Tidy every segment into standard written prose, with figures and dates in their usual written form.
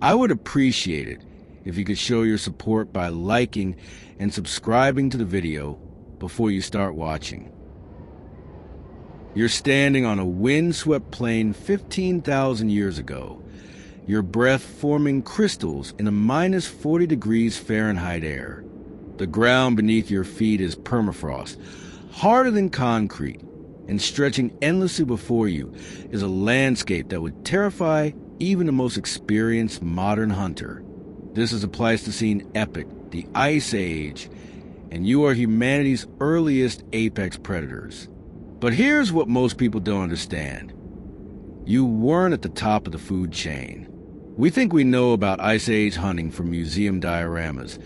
I would appreciate it if you could show your support by liking and subscribing to the video before you start watching. You're standing on a wind-swept plain 15,000 years ago, your breath forming crystals in a minus 40 degrees Fahrenheit air. The ground beneath your feet is permafrost, harder than concrete, and stretching endlessly before you is a landscape that would terrify even the most experienced modern hunter. This is a Pleistocene epoch, the Ice Age, and you are humanity's earliest apex predators. But here's what most people don't understand. You weren't at the top of the food chain. We think we know about Ice Age hunting from museum dioramas,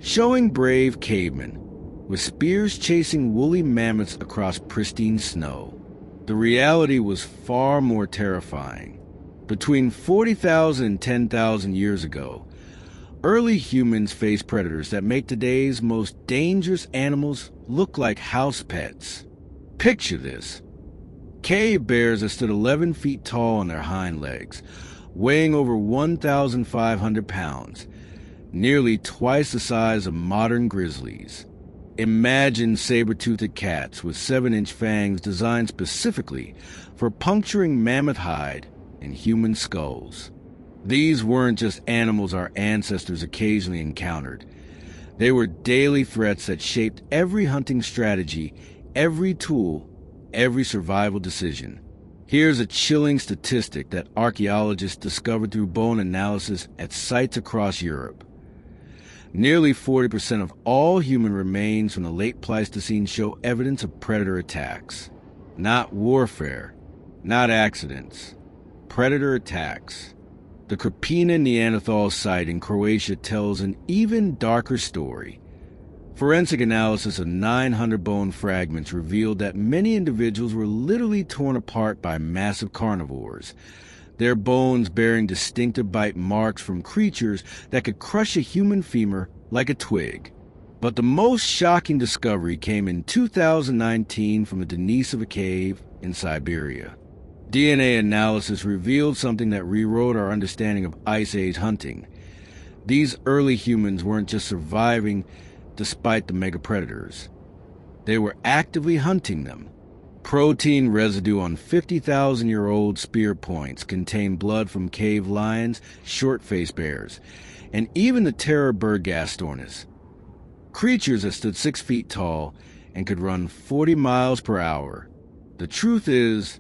showing brave cavemen with spears chasing woolly mammoths across pristine snow. The reality was far more terrifying. Between 40,000 and 10,000 years ago, early humans faced predators that make today's most dangerous animals look like house pets. Picture this. Cave bears that stood 11 feet tall on their hind legs, weighing over 1,500 pounds, nearly twice the size of modern grizzlies. Imagine saber-toothed cats with 7-inch fangs designed specifically for puncturing mammoth hide and human skulls. These weren't just animals our ancestors occasionally encountered. They were daily threats that shaped every hunting strategy, every tool, every survival decision. Here's a chilling statistic that archaeologists discovered through bone analysis at sites across Europe. Nearly 40% of all human remains from the late Pleistocene show evidence of predator attacks. Not warfare, not accidents. Predator attacks. The Krapina Neanderthal site in Croatia tells an even darker story. Forensic analysis of 900 bone fragments revealed that many individuals were literally torn apart by massive carnivores, their bones bearing distinctive bite marks from creatures that could crush a human femur like a twig. But the most shocking discovery came in 2019 from the Denisova cave in Siberia. DNA analysis revealed something that rewrote our understanding of Ice Age hunting. These early humans weren't just surviving despite the megapredators. They were actively hunting them. Protein residue on 50,000-year-old spear points contained blood from cave lions, short-faced bears, and even the terror bird Gastornis. Creatures that stood 6 feet tall and could run 40 miles per hour. The truth is,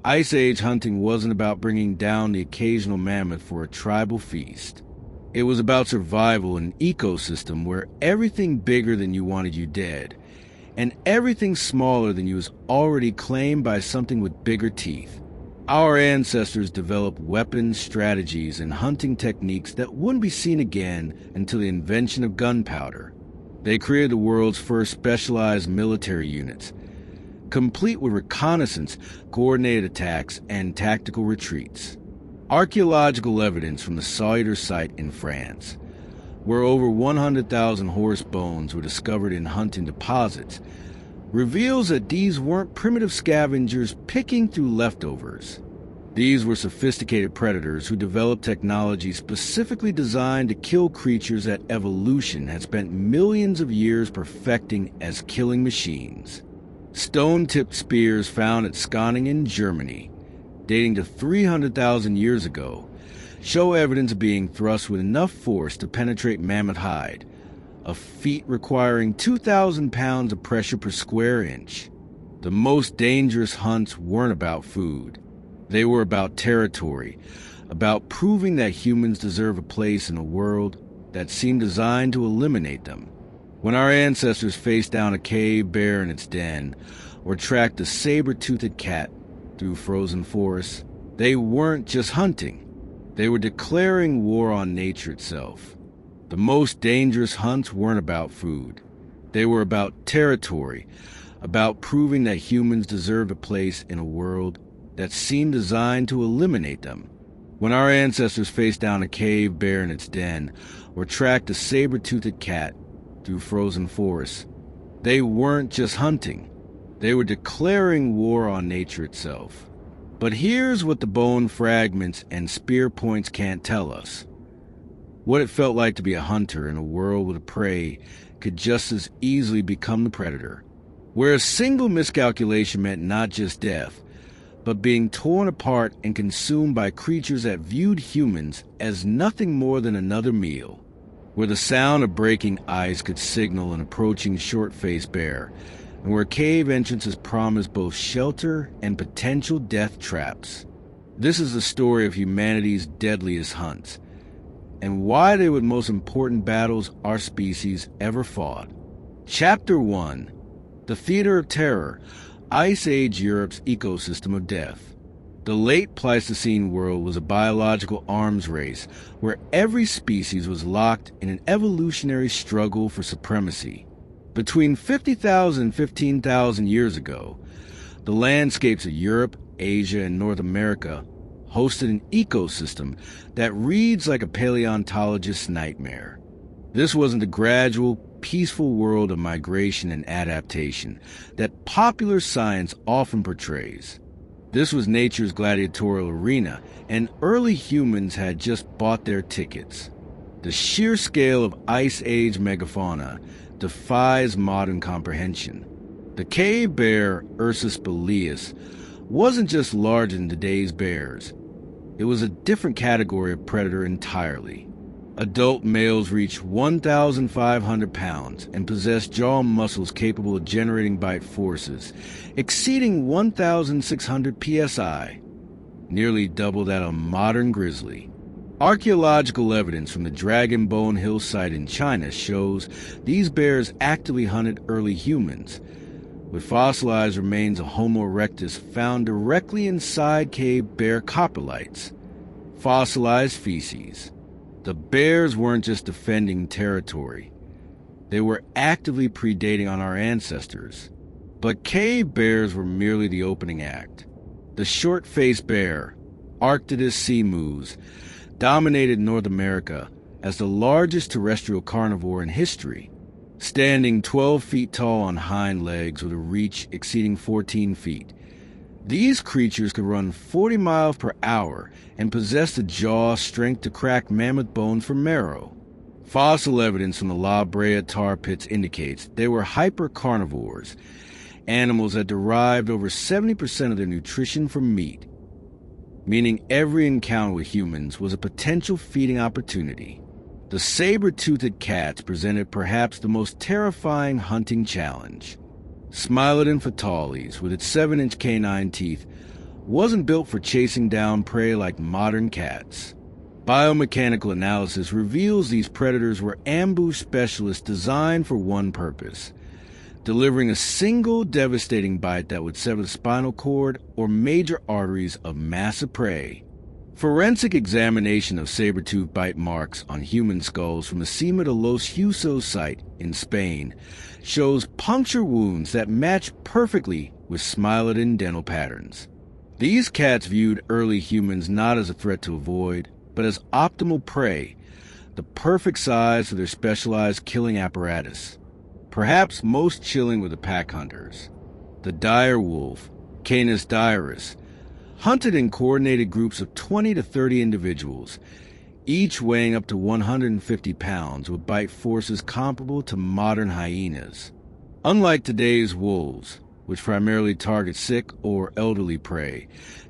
Ice Age hunting wasn't about bringing down the occasional mammoth for a tribal feast. It was about survival in an ecosystem where everything bigger than you wanted you dead, and everything smaller than you was already claimed by something with bigger teeth. Our ancestors developed weapons, strategies, and hunting techniques that wouldn't be seen again until the invention of gunpowder. They created the world's first specialized military units, complete with reconnaissance, coordinated attacks, and tactical retreats. Archaeological evidence from the Sauter site in France, where over 100,000 horse bones were discovered in hunting deposits, reveals that these weren't primitive scavengers picking through leftovers. These were sophisticated predators who developed technology specifically designed to kill creatures that evolution had spent millions of years perfecting as killing machines. Stone-tipped spears found at Skaaningen, Germany, dating to 300,000 years ago, show evidence of being thrust with enough force to penetrate mammoth hide, a feat requiring 2,000 pounds of pressure per square inch. The most dangerous hunts weren't about food. They were about territory, about proving that humans deserve a place in a world that seemed designed to eliminate them. When our ancestors faced down a cave bear in its den, or tracked a saber-toothed cat through frozen forests, they weren't just hunting. They were declaring war on nature itself. The most dangerous hunts weren't about food. They were about territory, about proving that humans deserved a place in a world that seemed designed to eliminate them. When our ancestors faced down a cave bear in its den, or tracked a saber-toothed cat through frozen forests, they weren't just hunting. They were declaring war on nature itself. But here's what the bone fragments and spear points can't tell us. what it felt like to be a hunter in a world where the prey could just as easily become the predator, where a single miscalculation meant not just death, but being torn apart and consumed by creatures that viewed humans as nothing more than another meal, where the sound of breaking ice could signal an approaching short-faced bear, and where cave entrances promised both shelter and potential death traps. This is the story of humanity's deadliest hunts, and why they were the most important battles our species ever fought. Chapter 1. The Theater of Terror, Ice Age Europe's Ecosystem of Death. The late Pleistocene world was a biological arms race where every species was locked in an evolutionary struggle for supremacy. Between 50,000 and 15,000 years ago, the landscapes of Europe, Asia, and North America hosted an ecosystem that reads like a paleontologist's nightmare. This wasn't the gradual, peaceful world of migration and adaptation that popular science often portrays. This was nature's gladiatorial arena, and early humans had just bought their tickets. The sheer scale of Ice Age megafauna defies modern comprehension. The cave bear Ursus borealis wasn't just larger than today's bears. It was a different category of predator entirely. Adult males reached 1,500 pounds and possessed jaw muscles capable of generating bite forces exceeding 1,600 psi, nearly double that of a modern grizzly. Archaeological evidence from the Dragon Bone Hill site in China shows these bears actively hunted early humans, with fossilized remains of Homo erectus found directly inside cave bear coprolites, fossilized feces. The bears weren't just defending territory. They were actively predating on our ancestors. But cave bears were merely the opening act. The short-faced bear, Arctidus simus, dominated North America as the largest terrestrial carnivore in history, standing 12 feet tall on hind legs with a reach exceeding 14 feet. These creatures could run 40 miles per hour and possessed the jaw strength to crack mammoth bones for marrow. Fossil evidence from the La Brea tar pits indicates they were hypercarnivores, animals that derived over 70% of their nutrition from meat, meaning every encounter with humans was a potential feeding opportunity. The saber-toothed cats presented perhaps the most terrifying hunting challenge. Smilodon fatalis, with its 7-inch canine teeth, wasn't built for chasing down prey like modern cats. Biomechanical analysis reveals these predators were ambush specialists designed for one purpose: delivering a single devastating bite that would sever the spinal cord or major arteries of massive prey. Forensic examination of saber-tooth bite marks on human skulls from the Cima de los Huesos site in Spain shows puncture wounds that match perfectly with Smilodon dental patterns. These cats viewed early humans not as a threat to avoid, but as optimal prey, the perfect size for their specialized killing apparatus. Perhaps most chilling were the pack hunters. The dire wolf, Canis dirus, hunted in coordinated groups of 20 to 30 individuals, each weighing up to 150 pounds with bite forces comparable to modern hyenas. Unlike today's wolves, which primarily target sick or elderly prey,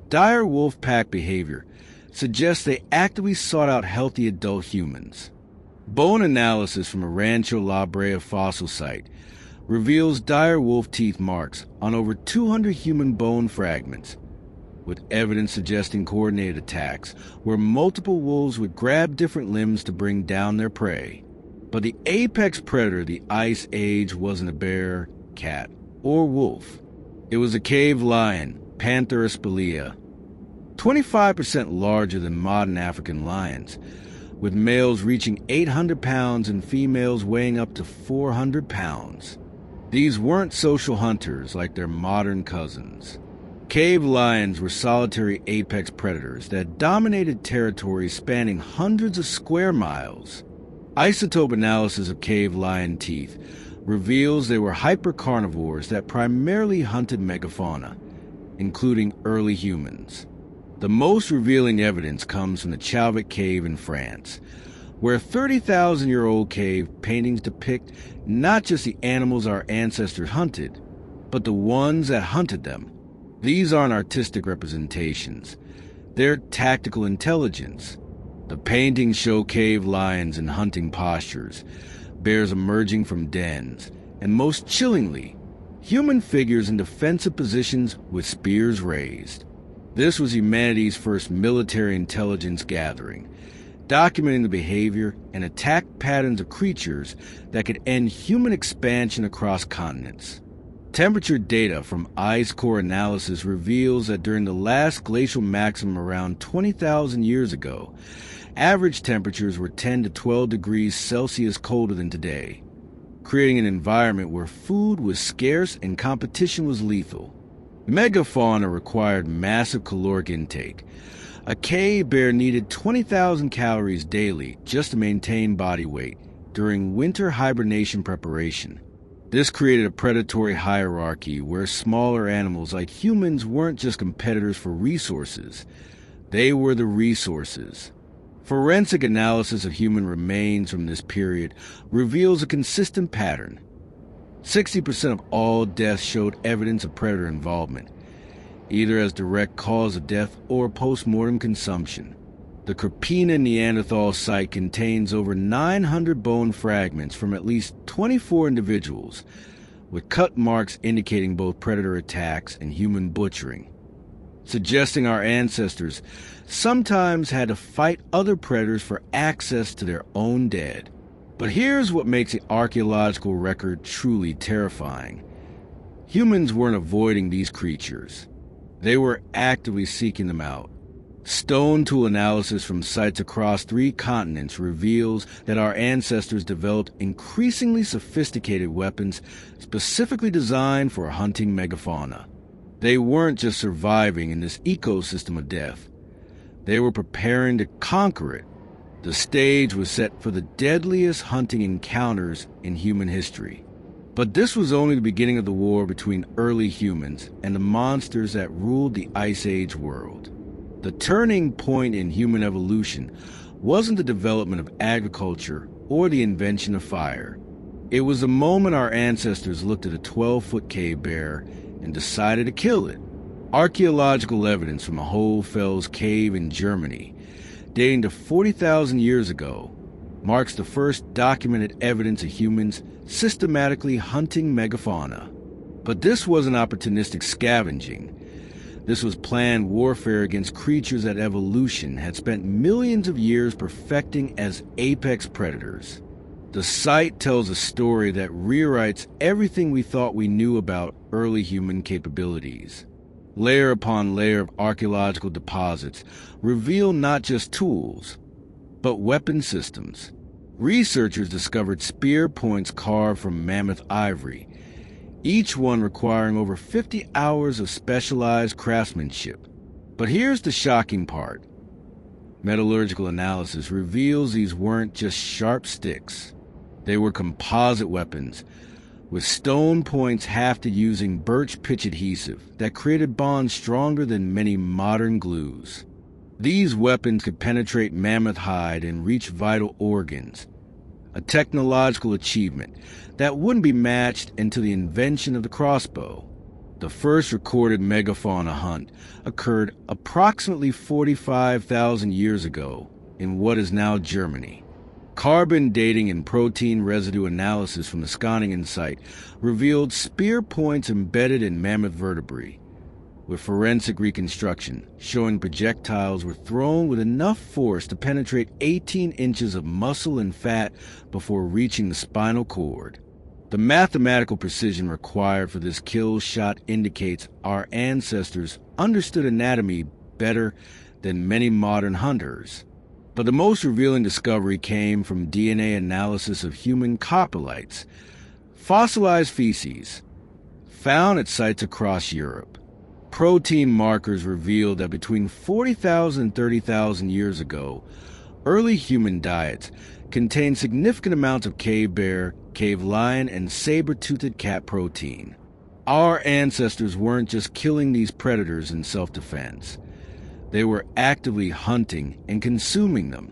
dire wolf pack behavior suggests they actively sought out healthy adult humans. Bone analysis from a Rancho La Brea fossil site reveals dire wolf teeth marks on over 200 human bone fragments, with evidence suggesting coordinated attacks where multiple wolves would grab different limbs to bring down their prey. But the apex predator of the Ice Age wasn't a bear, cat, or wolf. It was a cave lion, Pantherus belea, 25% larger than modern African lions, with males reaching 800 pounds and females weighing up to 400 pounds. These weren't social hunters like their modern cousins. Cave lions were solitary apex predators that dominated territories spanning hundreds of square miles. Isotope analysis of cave lion teeth reveals they were hypercarnivores that primarily hunted megafauna, including early humans. The most revealing evidence comes from the Chauvet Cave in France, where 30,000-year-old cave paintings depict not just the animals our ancestors hunted, but the ones that hunted them. These aren't artistic representations. They're tactical intelligence. The paintings show cave lions in hunting postures, bears emerging from dens, and most chillingly, human figures in defensive positions with spears raised. This was humanity's first military intelligence gathering, documenting the behavior and attack patterns of creatures that could end human expansion across continents. Temperature data from ice core analysis reveals that during the last glacial maximum around 20,000 years ago, average temperatures were 10 to 12 degrees Celsius colder than today, creating an environment where food was scarce and competition was lethal. Megafauna required massive caloric intake. A cave bear needed 20,000 calories daily just to maintain body weight during winter hibernation preparation. This created a predatory hierarchy where smaller animals like humans weren't just competitors for resources, they were the resources. Forensic analysis of human remains from this period reveals a consistent pattern. 60% of all deaths showed evidence of predator involvement, either as direct cause of death or post-mortem consumption. The Krapina Neanderthal site contains over 900 bone fragments from at least 24 individuals, with cut marks indicating both predator attacks and human butchering, suggesting our ancestors sometimes had to fight other predators for access to their own dead. But here's what makes the archaeological record truly terrifying. Humans weren't avoiding these creatures. They were actively seeking them out. Stone tool analysis from sites across 3 continents reveals that our ancestors developed increasingly sophisticated weapons specifically designed for hunting megafauna. They weren't just surviving in this ecosystem of death. They were preparing to conquer it. The stage was set for the deadliest hunting encounters in human history. But this was only the beginning of the war between early humans and the monsters that ruled the Ice Age world. The turning point in human evolution wasn't the development of agriculture or the invention of fire. It was the moment our ancestors looked at a 12-foot cave bear and decided to kill it. Archaeological evidence from a Hohlfels cave in Germany, dating to 40,000 years ago, marks the first documented evidence of humans systematically hunting megafauna. But this wasn't opportunistic scavenging. This was planned warfare against creatures that evolution had spent millions of years perfecting as apex predators. The site tells a story that rewrites everything we thought we knew about early human capabilities. Layer upon layer of archaeological deposits reveal not just tools, but weapon systems. Researchers discovered spear points carved from mammoth ivory, each one requiring over 50 hours of specialized craftsmanship. But here's the shocking part. Metallurgical analysis reveals these weren't just sharp sticks. They were composite weapons, with stone points hafted using birch pitch adhesive that created bonds stronger than many modern glues. These weapons could penetrate mammoth hide and reach vital organs, a technological achievement that wouldn't be matched until the invention of the crossbow. The first recorded megafauna hunt occurred approximately 45,000 years ago in what is now Germany. Carbon dating and protein residue analysis from the Skaaningen site revealed spear points embedded in mammoth vertebrae, with forensic reconstruction showing projectiles were thrown with enough force to penetrate 18 inches of muscle and fat before reaching the spinal cord. The mathematical precision required for this kill shot indicates our ancestors understood anatomy better than many modern hunters. But the most revealing discovery came from DNA analysis of human coprolites, fossilized feces, found at sites across Europe. Protein markers revealed that between 40,000 and 30,000 years ago, early human diets contained significant amounts of cave bear, cave lion, and saber-toothed cat protein. Our ancestors weren't just killing these predators in self-defense. They were actively hunting and consuming them.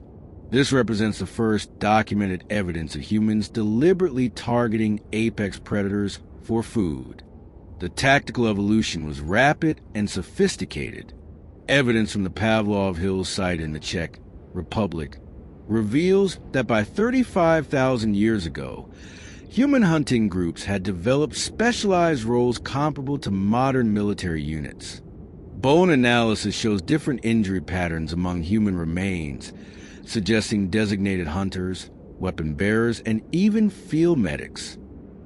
This represents the first documented evidence of humans deliberately targeting apex predators for food. The tactical evolution was rapid and sophisticated. Evidence from the Pavlov Hills site in the Czech Republic reveals that by 35,000 years ago, human hunting groups had developed specialized roles comparable to modern military units. Bone analysis shows different injury patterns among human remains, suggesting designated hunters, weapon bearers, and even field medics.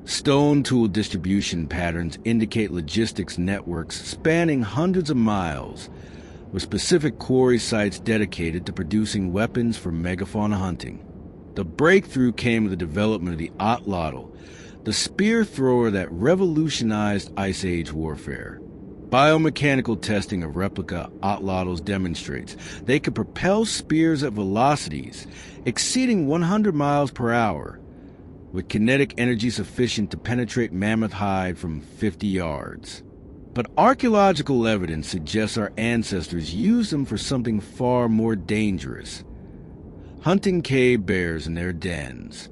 Stone tool distribution patterns indicate logistics networks spanning hundreds of miles, with specific quarry sites dedicated to producing weapons for megafauna hunting. The breakthrough came with the development of the otlotl, the spear thrower that revolutionized Ice Age warfare. Biomechanical testing of replica otlotls demonstrates they could propel spears at velocities exceeding 100 miles per hour, with kinetic energy sufficient to penetrate mammoth hide from 50 yards. But archaeological evidence suggests our ancestors used them for something far more dangerous: hunting cave bears in their dens.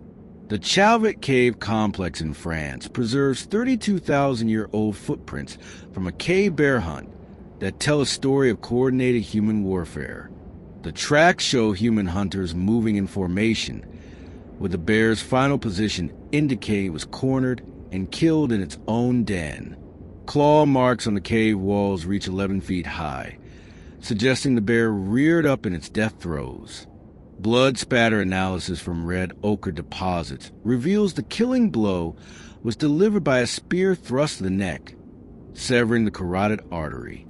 The Chauvet Cave complex in France preserves 32,000-year-old footprints from a cave bear hunt that tell a story of coordinated human warfare. The tracks show human hunters moving in formation, with the bear's final position indicating it was cornered and killed in its own den. Claw marks on the cave walls reach 11 feet high, suggesting the bear reared up in its death throes. Blood spatter analysis from red ochre deposits reveals the killing blow was delivered by a spear thrust to the neck, severing the carotid artery.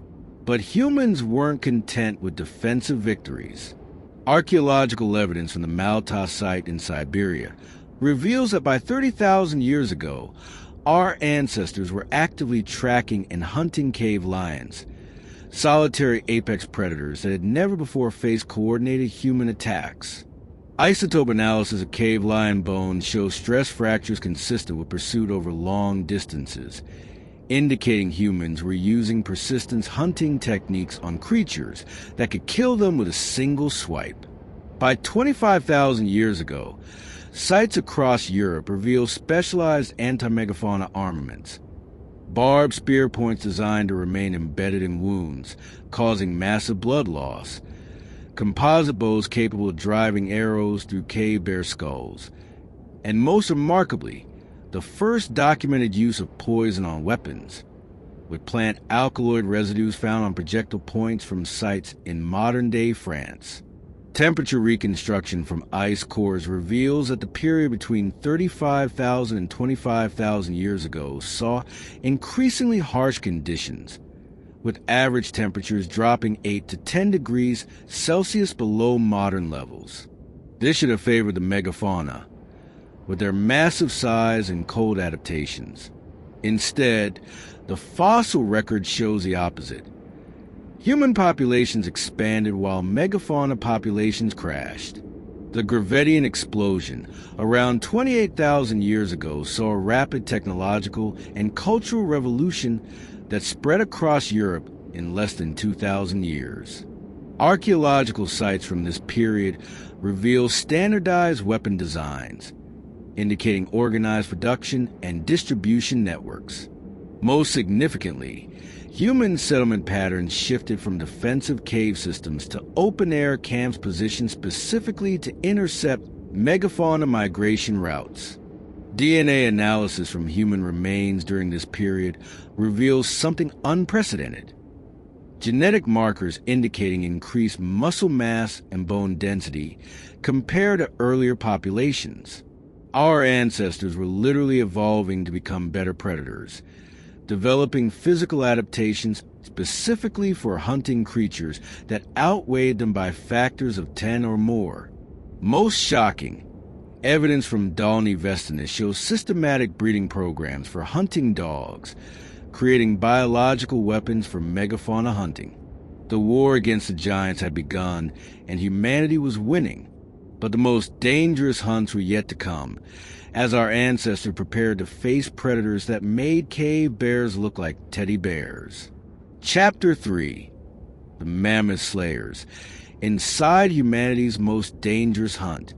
But humans weren't content with defensive victories. Archaeological evidence from the Malta site in Siberia reveals that by 30,000 years ago, our ancestors were actively tracking and hunting cave lions, solitary apex predators that had never before faced coordinated human attacks. Isotope analysis of cave lion bones shows stress fractures consistent with pursuit over long distances, indicating humans were using persistence hunting techniques on creatures that could kill them with a single swipe. By 25,000 years ago, sites across Europe reveal specialized anti-megafauna armaments. Barbed spear points designed to remain embedded in wounds, causing massive blood loss. Composite bows capable of driving arrows through cave bear skulls. And most remarkably, the first documented use of poison on weapons, with plant alkaloid residues found on projectile points from sites in modern-day France. Temperature reconstruction from ice cores reveals that the period between 35,000 and 25,000 years ago saw increasingly harsh conditions, with average temperatures dropping 8 to 10 degrees Celsius below modern levels. This should have favored the megafauna, with their massive size and cold adaptations. Instead, the fossil record shows the opposite. Human populations expanded while megafauna populations crashed. The Gravettian explosion, around 28,000 years ago, saw a rapid technological and cultural revolution that spread across Europe in less than 2,000 years. Archaeological sites from this period reveal standardized weapon designs, indicating organized production and distribution networks. Most significantly, human settlement patterns shifted from defensive cave systems to open-air camps positioned specifically to intercept megafauna migration routes. DNA analysis from human remains during this period reveals something unprecedented. Genetic markers indicating increased muscle mass and bone density compared to earlier populations. Our ancestors were literally evolving to become better predators, developing physical adaptations specifically for hunting creatures that outweighed them by factors of 10 or more. Most shocking, evidence from Dolny Vestinis shows systematic breeding programs for hunting dogs, creating biological weapons for megafauna hunting. The war against the giants had begun, and humanity was winning. But the most dangerous hunts were yet to come, as our ancestors prepared to face predators that made cave bears look like teddy bears. Chapter 3: The Mammoth Slayers. inside humanity's most dangerous hunt.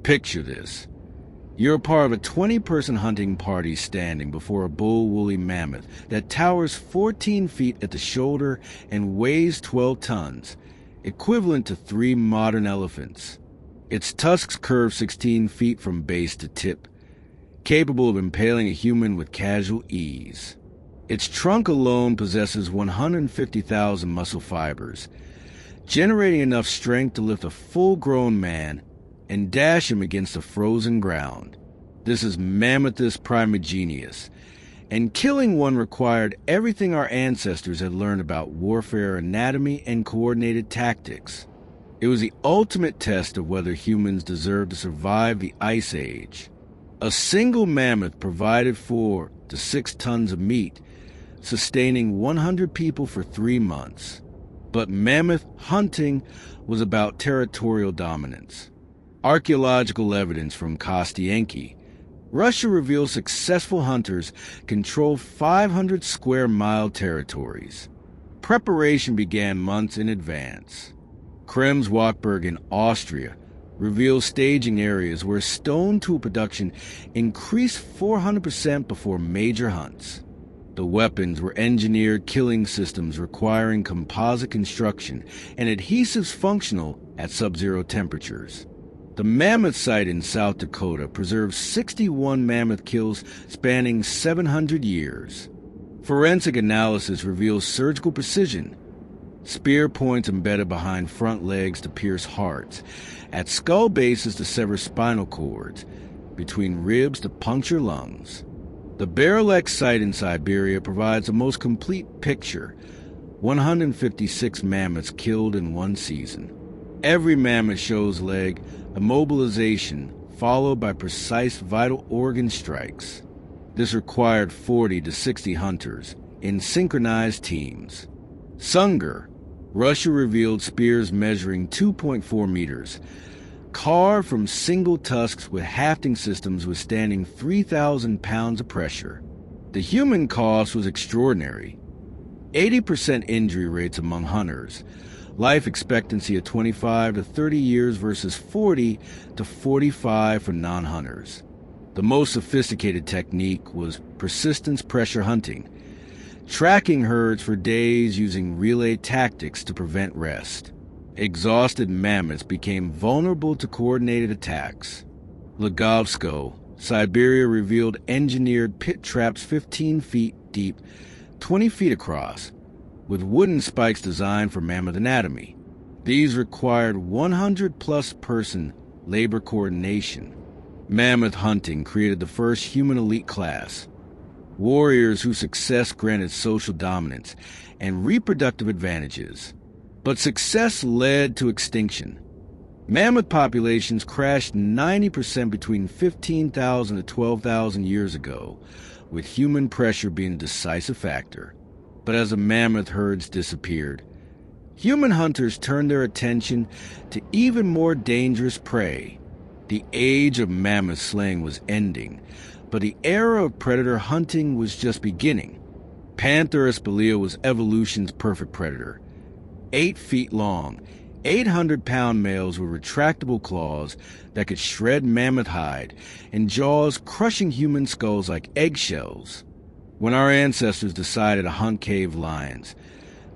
Picture this. You're a part of a 20-person hunting party standing before a bull woolly mammoth that towers 14 feet at the shoulder and weighs 12 tons, equivalent to 3 modern elephants. Its tusks curve 16 feet from base to tip, capable of impaling a human with casual ease. Its trunk alone possesses 150,000 muscle fibers, generating enough strength to lift a full-grown man and dash him against the frozen ground. This is Mammothus primigenius, and killing one required everything our ancestors had learned about warfare anatomy and coordinated tactics. It was the ultimate test of whether humans deserved to survive the Ice Age. A single mammoth provided 4 to 6 tons of meat, sustaining 100 people for 3 months. But mammoth hunting was about territorial dominance. Archaeological evidence from Kostienki, Russia reveals successful hunters control 500 square-mile territories. Preparation began months in advance. Krems Wartburg in Austria reveals staging areas where stone tool production increased 400% before major hunts. The weapons were engineered killing systems requiring composite construction and adhesives functional at sub-zero temperatures. The Mammoth site in South Dakota preserves 61 mammoth kills spanning 700 years. Forensic analysis reveals surgical precision. Spear points embedded behind front legs to pierce hearts, at skull bases to sever spinal cords, between ribs to puncture lungs. The Barrel-X site in Siberia provides a most complete picture. 156 mammoths killed in one season. Every mammoth shows leg immobilization followed by precise vital organ strikes. This required 40 to 60 hunters in synchronized teams. Sungur, Russia revealed spears measuring 2.4 meters, carved from single tusks with hafting systems withstanding 3,000 pounds of pressure. The human cost was extraordinary. 80% injury rates among hunters, life expectancy of 25 to 30 years versus 40 to 45 for non-hunters. The most sophisticated technique was persistence pressure hunting, tracking herds for days using relay tactics to prevent rest. Exhausted mammoths became vulnerable to coordinated attacks. Lagovsko, Siberia revealed engineered pit traps 15 feet deep, 20 feet across, with wooden spikes designed for mammoth anatomy. These required 100-plus person labor coordination. Mammoth hunting created the first human elite class, warriors whose success granted social dominance and reproductive advantages. But success led to extinction. Mammoth populations crashed 90% between 15,000 to 12,000 years ago, with human pressure being a decisive factor. But as the mammoth herds disappeared, human hunters turned their attention to even more dangerous prey. The age of mammoth slaying was ending, but the era of predator hunting was just beginning. Pantherus belea was evolution's perfect predator. 8 feet long, 800-pound males with retractable claws that could shred mammoth hide and jaws crushing human skulls like eggshells. When our ancestors decided to hunt cave lions,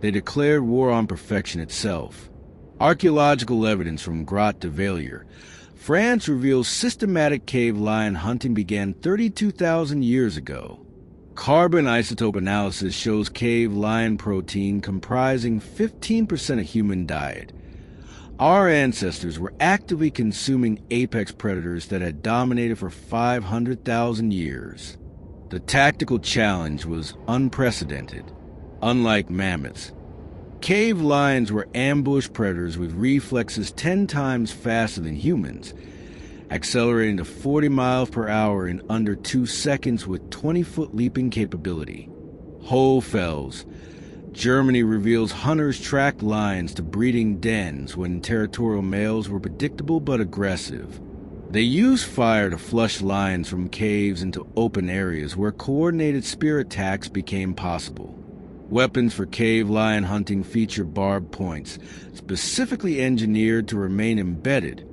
they declared war on perfection itself. Archaeological evidence from Grotte de Vallier, France reveals systematic cave lion hunting began 32,000 years ago. Carbon isotope analysis shows cave lion protein comprising 15% of human diet. Our ancestors were actively consuming apex predators that had dominated for 500,000 years. The tactical challenge was unprecedented. Unlike mammoths, cave lions were ambush predators with reflexes 10 times faster than humans, accelerating to 40 miles per hour in under 2 seconds with 20-foot leaping capability. Hohlfels, Germany reveals hunters tracked lions to breeding dens when territorial males were predictable but aggressive. They used fire to flush lions from caves into open areas where coordinated spear attacks became possible. Weapons for cave lion hunting feature barbed points, specifically engineered to remain embedded,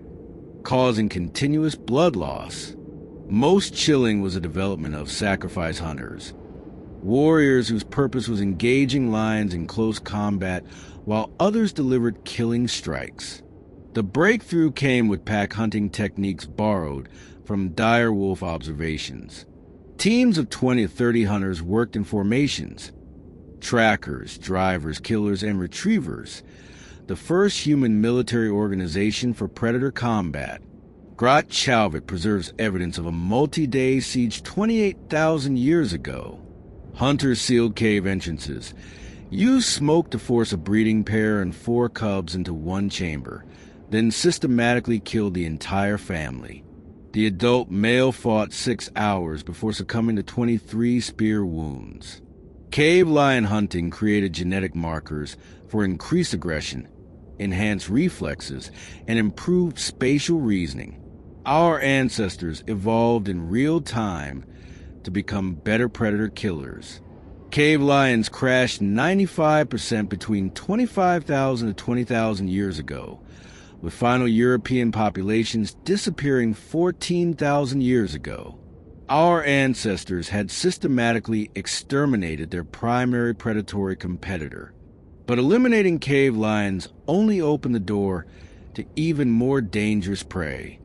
causing continuous blood loss. Most chilling was the development of sacrifice hunters, warriors whose purpose was engaging lions in close combat, while others delivered killing strikes. The breakthrough came with pack hunting techniques borrowed from dire wolf observations. Teams of 20 to 30 hunters worked in formations. Trackers, drivers, killers, and retrievers. The first human military organization for predator combat. Grot Chalvit preserves evidence of a multi-day siege 28,000 years ago. Hunters sealed cave entrances. Used smoke to force a breeding pair and 4 cubs into one chamber, then systematically killed the entire family. The adult male fought 6 hours before succumbing to 23 spear wounds. Cave lion hunting created genetic markers for increased aggression, enhanced reflexes, and improved spatial reasoning. Our ancestors evolved in real time to become better predator killers. Cave lions crashed 95% between 25,000 to 20,000 years ago, with final European populations disappearing 14,000 years ago. Our ancestors had systematically exterminated their primary predatory competitor. But eliminating cave lions only opened the door to even more dangerous prey.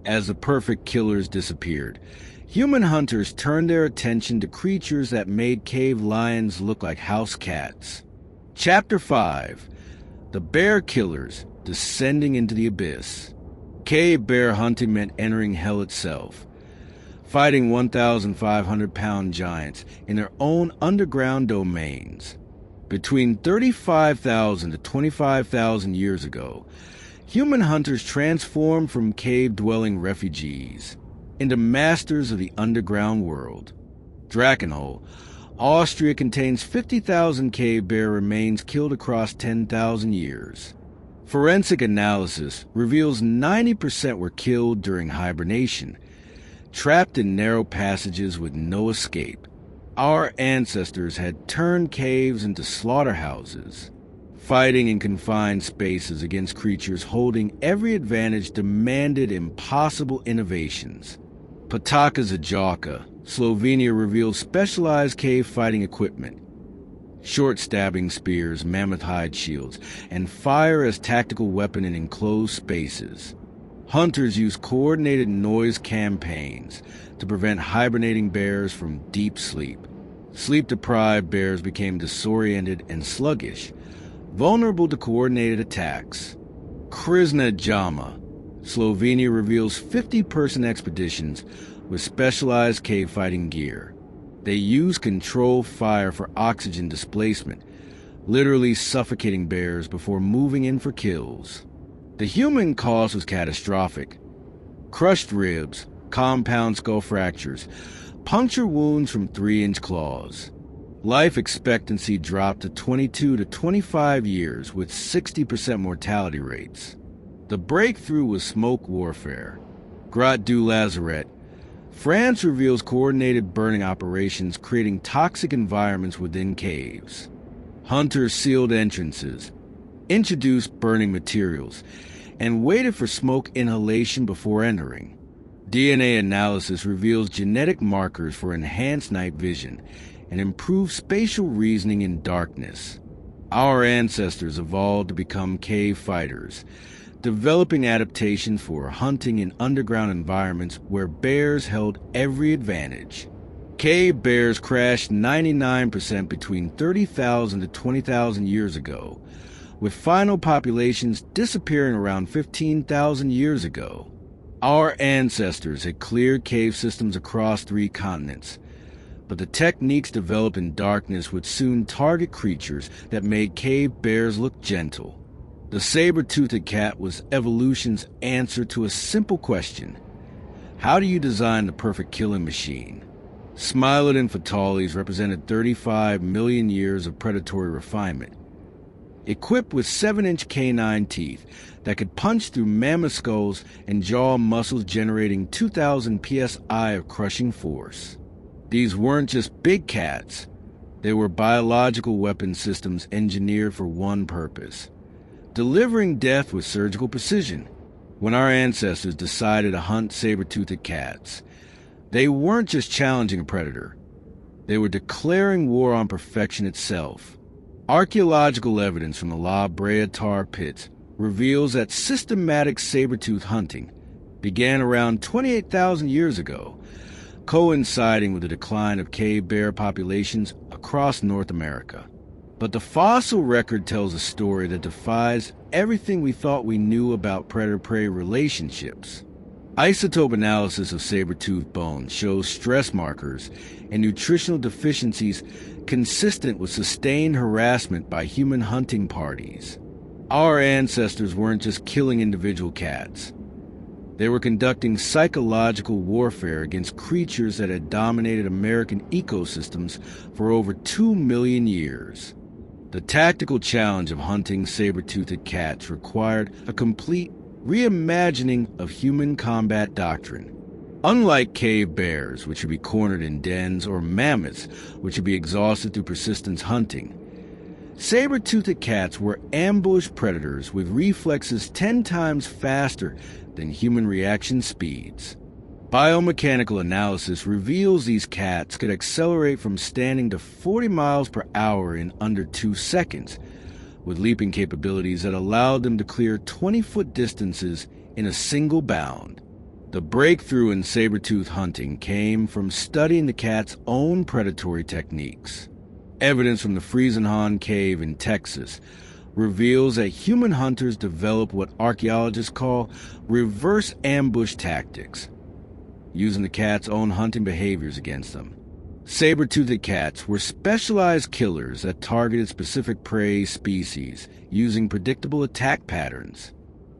As the perfect killers disappeared, human hunters turned their attention to creatures that made cave lions look like house cats. Chapter 5: The Bear Killers Descending into the Abyss. Cave bear hunting meant entering hell itself, fighting 1,500-pound giants in their own underground domains. Between 35,000 to 25,000 years ago, human hunters transformed from cave-dwelling refugees into masters of the underground world. Drachenhole, Austria contains 50,000 cave bear remains killed across 10,000 years. Forensic analysis reveals 90% were killed during hibernation, trapped in narrow passages with no escape. Our ancestors had turned caves into slaughterhouses, fighting in confined spaces against creatures holding every advantage demanded impossible innovations. Pataka Zajalka, Slovenia reveals specialized cave fighting equipment, short stabbing spears, mammoth hide shields, and fire as tactical weapon in enclosed spaces. Hunters use coordinated noise campaigns to prevent hibernating bears from deep sleep. Sleep-deprived bears became disoriented and sluggish, vulnerable to coordinated attacks. Krizna Jama, Slovenia reveals 50-person expeditions with specialized cave fighting gear. They use controlled fire for oxygen displacement, literally suffocating bears before moving in for kills. The human cost was catastrophic. Crushed ribs, compound skull fractures, puncture wounds from 3-inch claws. Life expectancy dropped to 22 to 25 years with 60% mortality rates. The breakthrough was smoke warfare. Grotte du Lazaret, France reveals coordinated burning operations creating toxic environments within caves. Hunters sealed entrances, introduced burning materials, and waited for smoke inhalation before entering. DNA analysis reveals genetic markers for enhanced night vision and improved spatial reasoning in darkness. Our ancestors evolved to become cave fighters, developing adaptations for hunting in underground environments where bears held every advantage. Cave bears crashed 99% between 30,000 to 20,000 years ago, with final populations disappearing around 15,000 years ago. Our ancestors had cleared cave systems across 3 continents, but the techniques developed in darkness would soon target creatures that made cave bears look gentle. The saber-toothed cat was evolution's answer to a simple question: how do you design the perfect killing machine? Smilodon fatalis represented 35 million years of predatory refinement. Equipped with 7-inch canine teeth that could punch through mammoth skulls and jaw muscles generating 2,000 psi of crushing force. These weren't just big cats, They were biological weapon systems engineered for one purpose: delivering death with surgical precision. When our ancestors decided to hunt saber-toothed cats, they weren't just challenging a predator. They were declaring war on perfection itself. Archaeological evidence from the La Brea tar pits reveals that systematic saber-tooth hunting began around 28,000 years ago, coinciding with the decline of cave bear populations across North America. But the fossil record tells a story that defies everything we thought we knew about predator-prey relationships. Isotope analysis of saber-toothed bone shows stress markers and nutritional deficiencies consistent with sustained harassment by human hunting parties. Our ancestors weren't just killing individual cats. They were conducting psychological warfare against creatures that had dominated American ecosystems for over 2 million years. The tactical challenge of hunting saber-toothed cats required a complete reimagining of human combat doctrine. Unlike cave bears, which would be cornered in dens, or mammoths, which would be exhausted through persistent hunting, saber-toothed cats were ambush predators with reflexes 10 times faster than human reaction speeds. Biomechanical analysis reveals these cats could accelerate from standing to 40 miles per hour in under 2 seconds, with leaping capabilities that allowed them to clear 20-foot distances in a single bound. The breakthrough in saber-tooth hunting came from studying the cat's own predatory techniques. Evidence from the Friesenhahn Cave in Texas reveals that human hunters developed what archaeologists call reverse ambush tactics, using the cat's own hunting behaviors against them. Saber-toothed cats were specialized killers that targeted specific prey species using predictable attack patterns.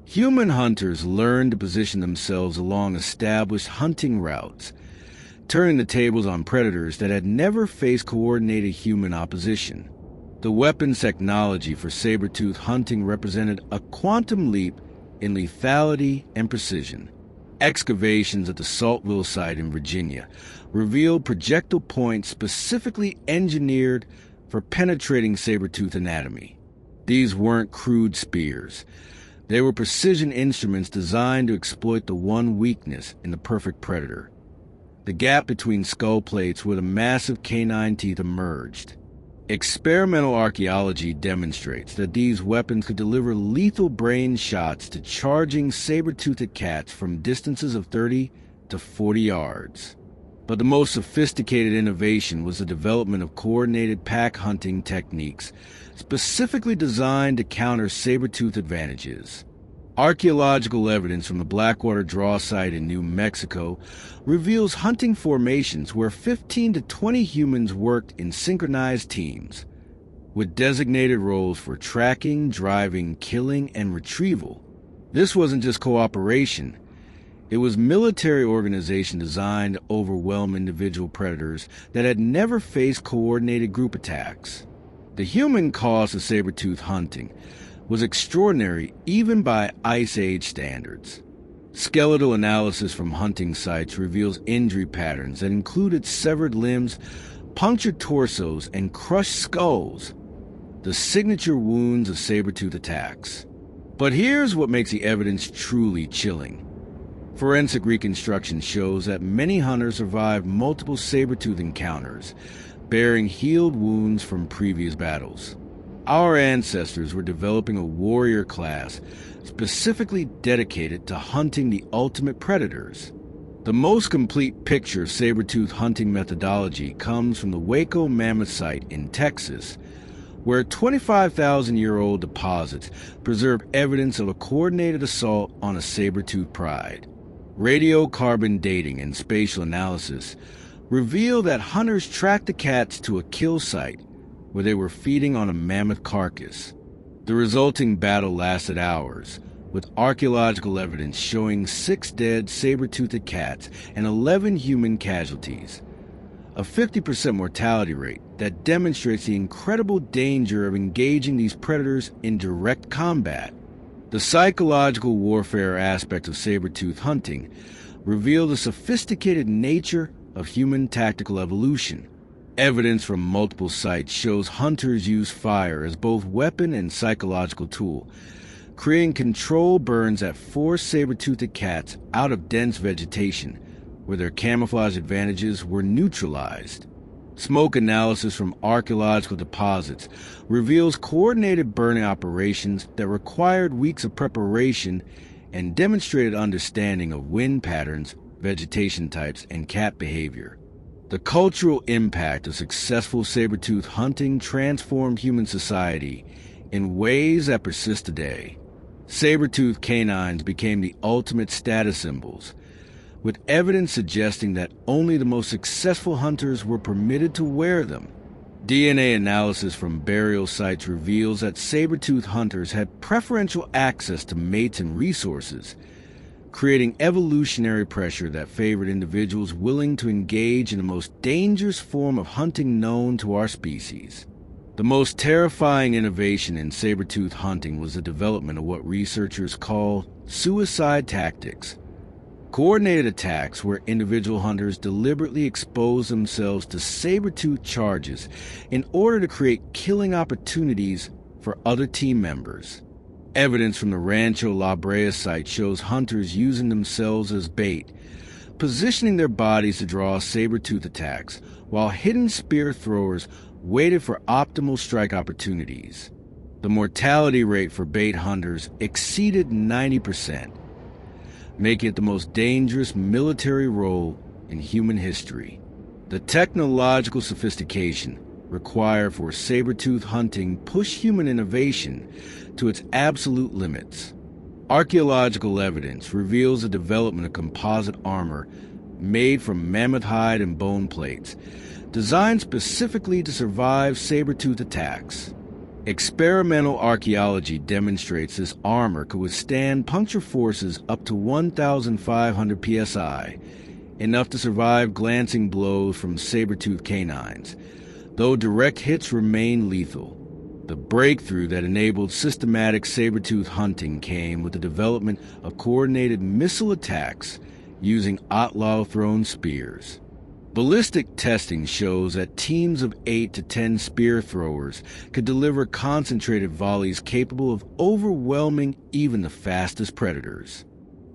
Human hunters learned to position themselves along established hunting routes, turning the tables on predators that had never faced coordinated human opposition. The weapons technology for saber-tooth hunting represented a quantum leap in lethality and precision. Excavations at the Saltville site in Virginia revealed projectile points specifically engineered for penetrating saber-tooth anatomy. These weren't crude spears. They were precision instruments designed to exploit the one weakness in the perfect predator: the gap between skull plates where the massive canine teeth emerged. Experimental archaeology demonstrates that these weapons could deliver lethal brain shots to charging saber-toothed cats from distances of 30 to 40 yards. But the most sophisticated innovation was the development of coordinated pack hunting techniques specifically designed to counter saber-tooth advantages. Archaeological evidence from the Blackwater Draw site in New Mexico reveals hunting formations where 15 to 20 humans worked in synchronized teams, with designated roles for tracking, driving, killing, and retrieval. This wasn't just cooperation. It was military organization designed to overwhelm individual predators that had never faced coordinated group attacks. The human cost of saber-tooth hunting was extraordinary even by Ice Age standards. Skeletal analysis from hunting sites reveals injury patterns that included severed limbs, punctured torsos, and crushed skulls, the signature wounds of saber-tooth attacks. But here's what makes the evidence truly chilling. Forensic reconstruction shows that many hunters survived multiple saber-tooth encounters, bearing healed wounds from previous battles. Our ancestors were developing a warrior class specifically dedicated to hunting the ultimate predators. The most complete picture of saber-tooth hunting methodology comes from the Waco Mammoth site in Texas, where 25,000-year-old deposits preserve evidence of a coordinated assault on a saber-tooth pride. Radiocarbon dating and spatial analysis reveal that hunters tracked the cats to a kill site where they were feeding on a mammoth carcass. The resulting battle lasted hours, with archaeological evidence showing 6 dead saber-toothed cats and 11 human casualties, a 50% mortality rate that demonstrates the incredible danger of engaging these predators in direct combat. The psychological warfare aspect of saber-tooth hunting revealed the sophisticated nature of human tactical evolution. Evidence from multiple sites shows hunters use fire as both weapon and psychological tool, creating controlled burns that force saber-toothed cats out of dense vegetation, where their camouflage advantages were neutralized. Smoke analysis from archaeological deposits reveals coordinated burning operations that required weeks of preparation and demonstrated understanding of wind patterns, vegetation types, and cat behavior. The cultural impact of successful saber-tooth hunting transformed human society in ways that persist today. Saber-toothed canines became the ultimate status symbols, with evidence suggesting that only the most successful hunters were permitted to wear them. DNA analysis from burial sites reveals that saber-toothed hunters had preferential access to mates and resources, creating evolutionary pressure that favored individuals willing to engage in the most dangerous form of hunting known to our species. The most terrifying innovation in saber-tooth hunting was the development of what researchers call suicide tactics, coordinated attacks where individual hunters deliberately expose themselves to saber-tooth charges in order to create killing opportunities for other team members. Evidence from the Rancho La Brea site shows hunters using themselves as bait, positioning their bodies to draw saber-tooth attacks, while hidden spear throwers waited for optimal strike opportunities. The mortality rate for bait hunters exceeded 90%, making it the most dangerous military role in human history. The technological sophistication required for saber-tooth hunting pushed human innovation to its absolute limits. Archaeological evidence reveals the development of composite armor made from mammoth hide and bone plates, designed specifically to survive saber-tooth attacks. Experimental archaeology demonstrates this armor could withstand puncture forces up to 1,500 psi, enough to survive glancing blows from saber-tooth canines, though direct hits remain lethal. The breakthrough that enabled systematic saber-tooth hunting came with the development of coordinated missile attacks using outlaw-thrown spears. Ballistic testing shows that teams of 8 to 10 spear throwers could deliver concentrated volleys capable of overwhelming even the fastest predators.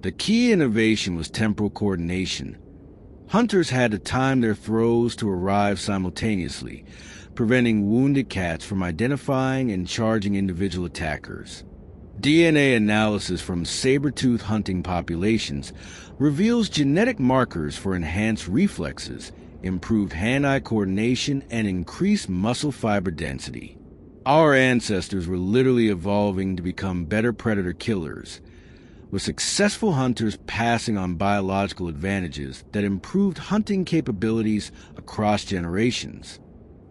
The key innovation was temporal coordination. Hunters had to time their throws to arrive simultaneously, preventing wounded cats from identifying and charging individual attackers. DNA analysis from saber-tooth hunting populations reveals genetic markers for enhanced reflexes, improved hand-eye coordination, and increased muscle fiber density. Our ancestors were literally evolving to become better predator killers, with successful hunters passing on biological advantages that improved hunting capabilities across generations.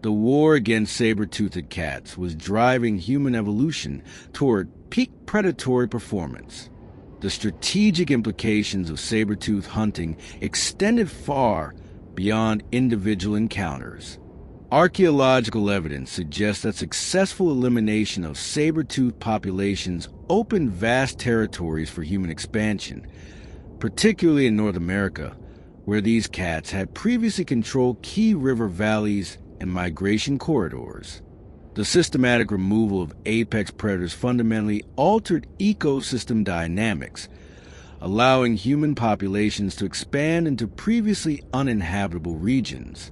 The war against saber-toothed cats was driving human evolution toward peak predatory performance. The strategic implications of saber-tooth hunting extended far beyond individual encounters. Archaeological evidence suggests that successful elimination of saber-tooth populations opened vast territories for human expansion, particularly in North America, where these cats had previously controlled key river valleys and migration corridors. The systematic removal of apex predators fundamentally altered ecosystem dynamics, allowing human populations to expand into previously uninhabitable regions.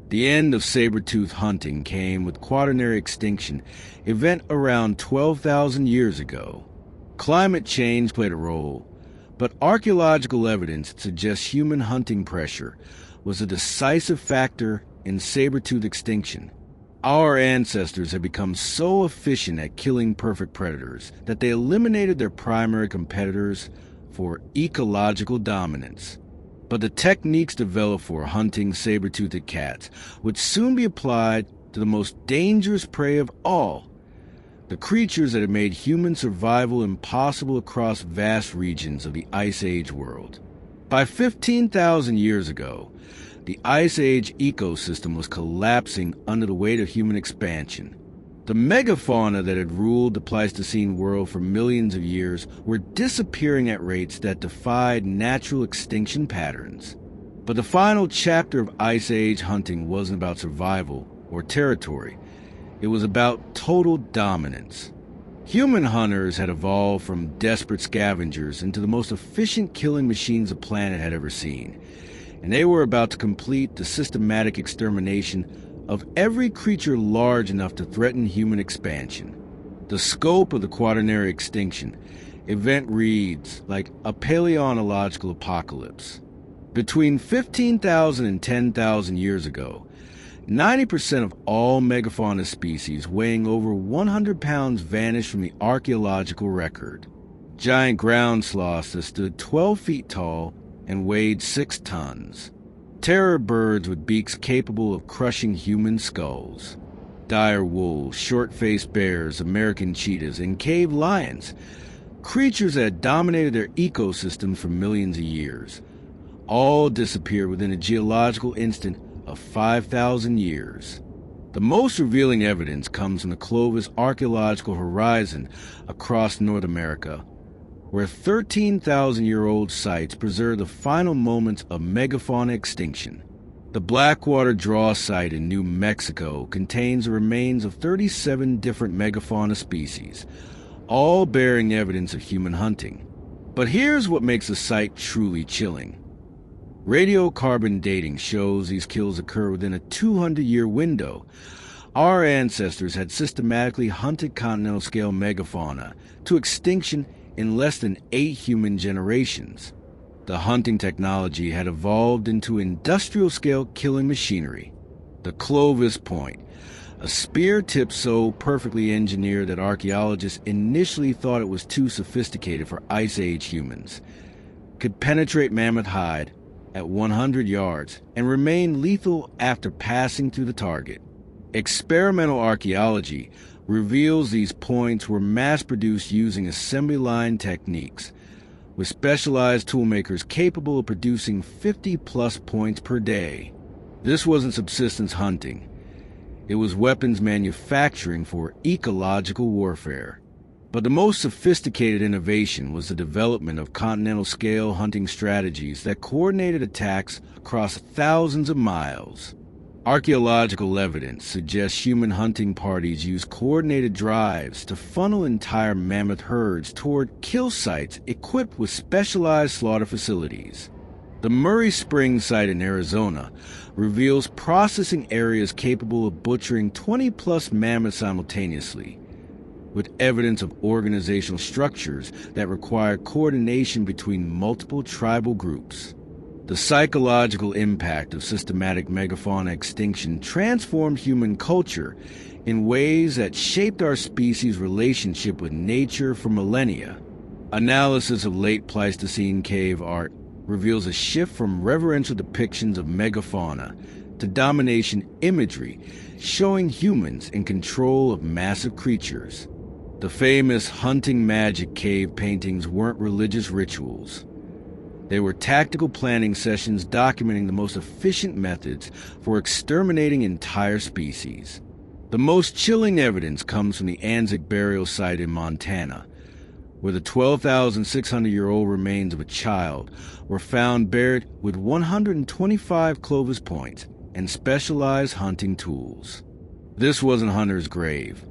The end of saber-tooth hunting came with quaternary extinction, event around 12,000 years ago. Climate change played a role, but archaeological evidence suggests human hunting pressure was a decisive factor in saber-tooth extinction. Our ancestors had become so efficient at killing perfect predators that they eliminated their primary competitors for ecological dominance. But the techniques developed for hunting saber-toothed cats would soon be applied to the most dangerous prey of all, the creatures that had made human survival impossible across vast regions of the Ice Age world. By 15,000 years ago, the Ice Age ecosystem was collapsing under the weight of human expansion. The megafauna that had ruled the Pleistocene world for millions of years were disappearing at rates that defied natural extinction patterns. But the final chapter of Ice Age hunting wasn't about survival or territory. It was about total dominance. Human hunters had evolved from desperate scavengers into the most efficient killing machines the planet had ever seen, and they were about to complete the systematic extermination of every creature large enough to threaten human expansion. The scope of the quaternary extinction event reads like a paleontological apocalypse. Between 15,000 and 10,000 years ago, 90% of all megafauna species weighing over 100 pounds vanished from the archaeological record. Giant ground sloths that stood 12 feet tall and weighed 6 tons. Terror birds with beaks capable of crushing human skulls. Dire wolves, short-faced bears, American cheetahs, and cave lions. Creatures that had dominated their ecosystems for millions of years. All disappeared within a geological instant of 5,000 years. The most revealing evidence comes from the Clovis archaeological horizon across North America, where 13,000-year-old sites preserve the final moments of megafauna extinction. The Blackwater Draw site in New Mexico contains the remains of 37 different megafauna species, all bearing evidence of human hunting. But here's what makes the site truly chilling. Radiocarbon dating shows these kills occur within a 200-year window. Our ancestors had systematically hunted continental-scale megafauna to extinction in less than 8 human generations. The hunting technology had evolved into industrial-scale killing machinery. The Clovis Point, a spear tip so perfectly engineered that archaeologists initially thought it was too sophisticated for Ice Age humans, could penetrate mammoth hide at 100 yards and remain lethal after passing through the target. Experimental archaeology reveals these points were mass-produced using assembly line techniques, with specialized toolmakers capable of producing 50-plus points per day. This wasn't subsistence hunting. It was weapons manufacturing for ecological warfare. But the most sophisticated innovation was the development of continental-scale hunting strategies that coordinated attacks across thousands of miles. Archaeological evidence suggests human hunting parties used coordinated drives to funnel entire mammoth herds toward kill sites equipped with specialized slaughter facilities. The Murray Springs site in Arizona reveals processing areas capable of butchering 20-plus mammoths simultaneously, with evidence of organizational structures that require coordination between multiple tribal groups. The psychological impact of systematic megafauna extinction transformed human culture in ways that shaped our species' relationship with nature for millennia. Analysis of late Pleistocene cave art reveals a shift from reverential depictions of megafauna to domination imagery, showing humans in control of massive creatures. The famous hunting magic cave paintings weren't religious rituals. They were tactical planning sessions documenting the most efficient methods for exterminating entire species. The most chilling evidence comes from the Anzac burial site in Montana, where the 12,600-year-old remains of a child were found buried with 125 Clovis points and specialized hunting tools. This wasn't Hunter's grave.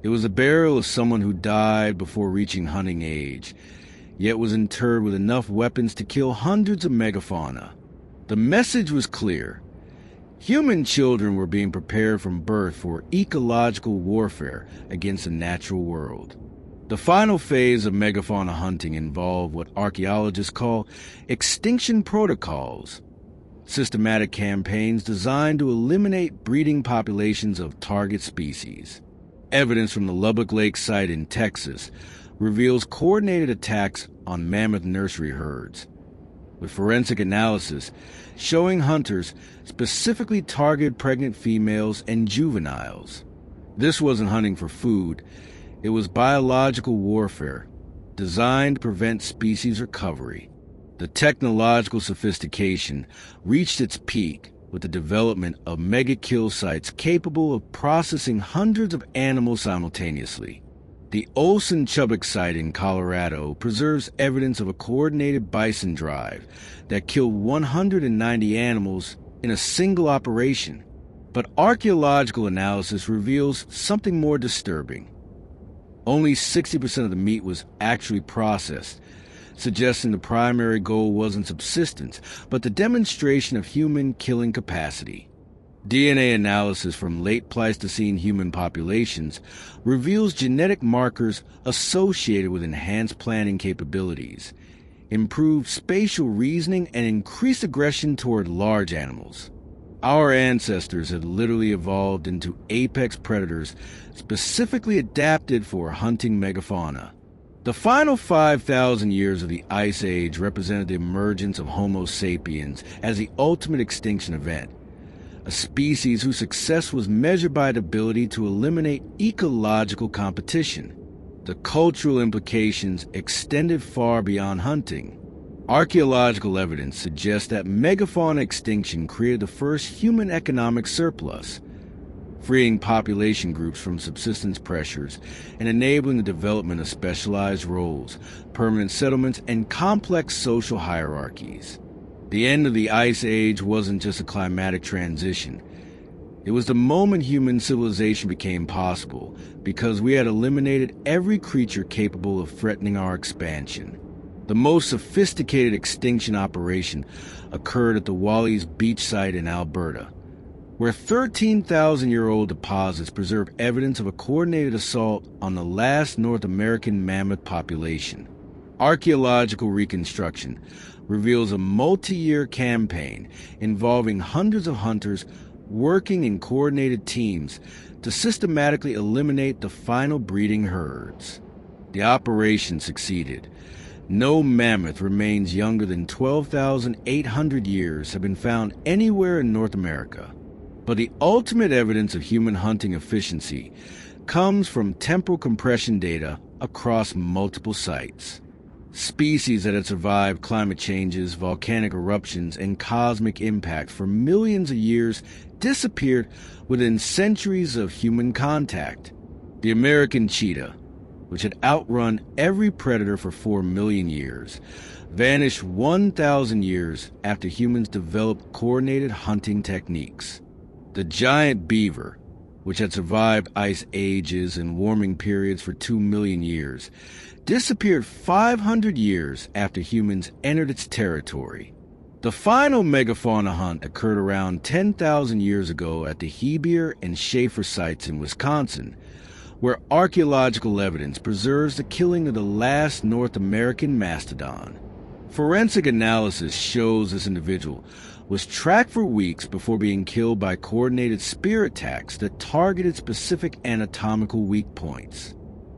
It was a burial of someone who died before reaching hunting age, yet was interred with enough weapons to kill hundreds of megafauna. The message was clear. Human children were being prepared from birth for ecological warfare against the natural world. The final phase of megafauna hunting involved what archaeologists call extinction protocols, systematic campaigns designed to eliminate breeding populations of target species. Evidence from the Lubbock Lake site in Texas reveals coordinated attacks on mammoth nursery herds, with forensic analysis showing hunters specifically targeted pregnant females and juveniles. This wasn't hunting for food. It was biological warfare, designed to prevent species recovery. The technological sophistication reached its peak with the development of mega kill sites capable of processing hundreds of animals simultaneously. The Olson-Chubbuck site in Colorado preserves evidence of a coordinated bison drive that killed 190 animals in a single operation. But archaeological analysis reveals something more disturbing. Only 60% of the meat was actually processed, suggesting the primary goal wasn't subsistence, but the demonstration of human killing capacity. DNA analysis from late Pleistocene human populations reveals genetic markers associated with enhanced planning capabilities, improved spatial reasoning, and increased aggression toward large animals. Our ancestors had literally evolved into apex predators specifically adapted for hunting megafauna. The final 5,000 years of the Ice Age represented the emergence of Homo sapiens as the ultimate extinction event, a species whose success was measured by its ability to eliminate ecological competition. The cultural implications extended far beyond hunting. Archaeological evidence suggests that megafauna extinction created the first human economic surplus, freeing population groups from subsistence pressures and enabling the development of specialized roles, permanent settlements, and complex social hierarchies. The end of the Ice Age wasn't just a climatic transition. It was the moment human civilization became possible, because we had eliminated every creature capable of threatening our expansion. The most sophisticated extinction operation occurred at the Wally's Beach site in Alberta, where 13,000-year-old deposits preserve evidence of a coordinated assault on the last North American mammoth population. Archaeological reconstruction reveals a multi-year campaign involving hundreds of hunters working in coordinated teams to systematically eliminate the final breeding herds. The operation succeeded. No mammoth remains younger than 12,800 years have been found anywhere in North America. But the ultimate evidence of human hunting efficiency comes from temporal compression data across multiple sites. Species that had survived climate changes, volcanic eruptions, and cosmic impact for millions of years disappeared within centuries of human contact. The American cheetah, which had outrun every predator for 4 million years, vanished 1,000 years after humans developed coordinated hunting techniques. The giant beaver, which had survived ice ages and warming periods for 2 million years, disappeared 500 years after humans entered its territory. The final megafauna hunt occurred around 10,000 years ago at the Heber and Schaefer sites in Wisconsin, where archaeological evidence preserves the killing of the last North American mastodon. Forensic analysis shows this individual was tracked for weeks before being killed by coordinated spear attacks that targeted specific anatomical weak points.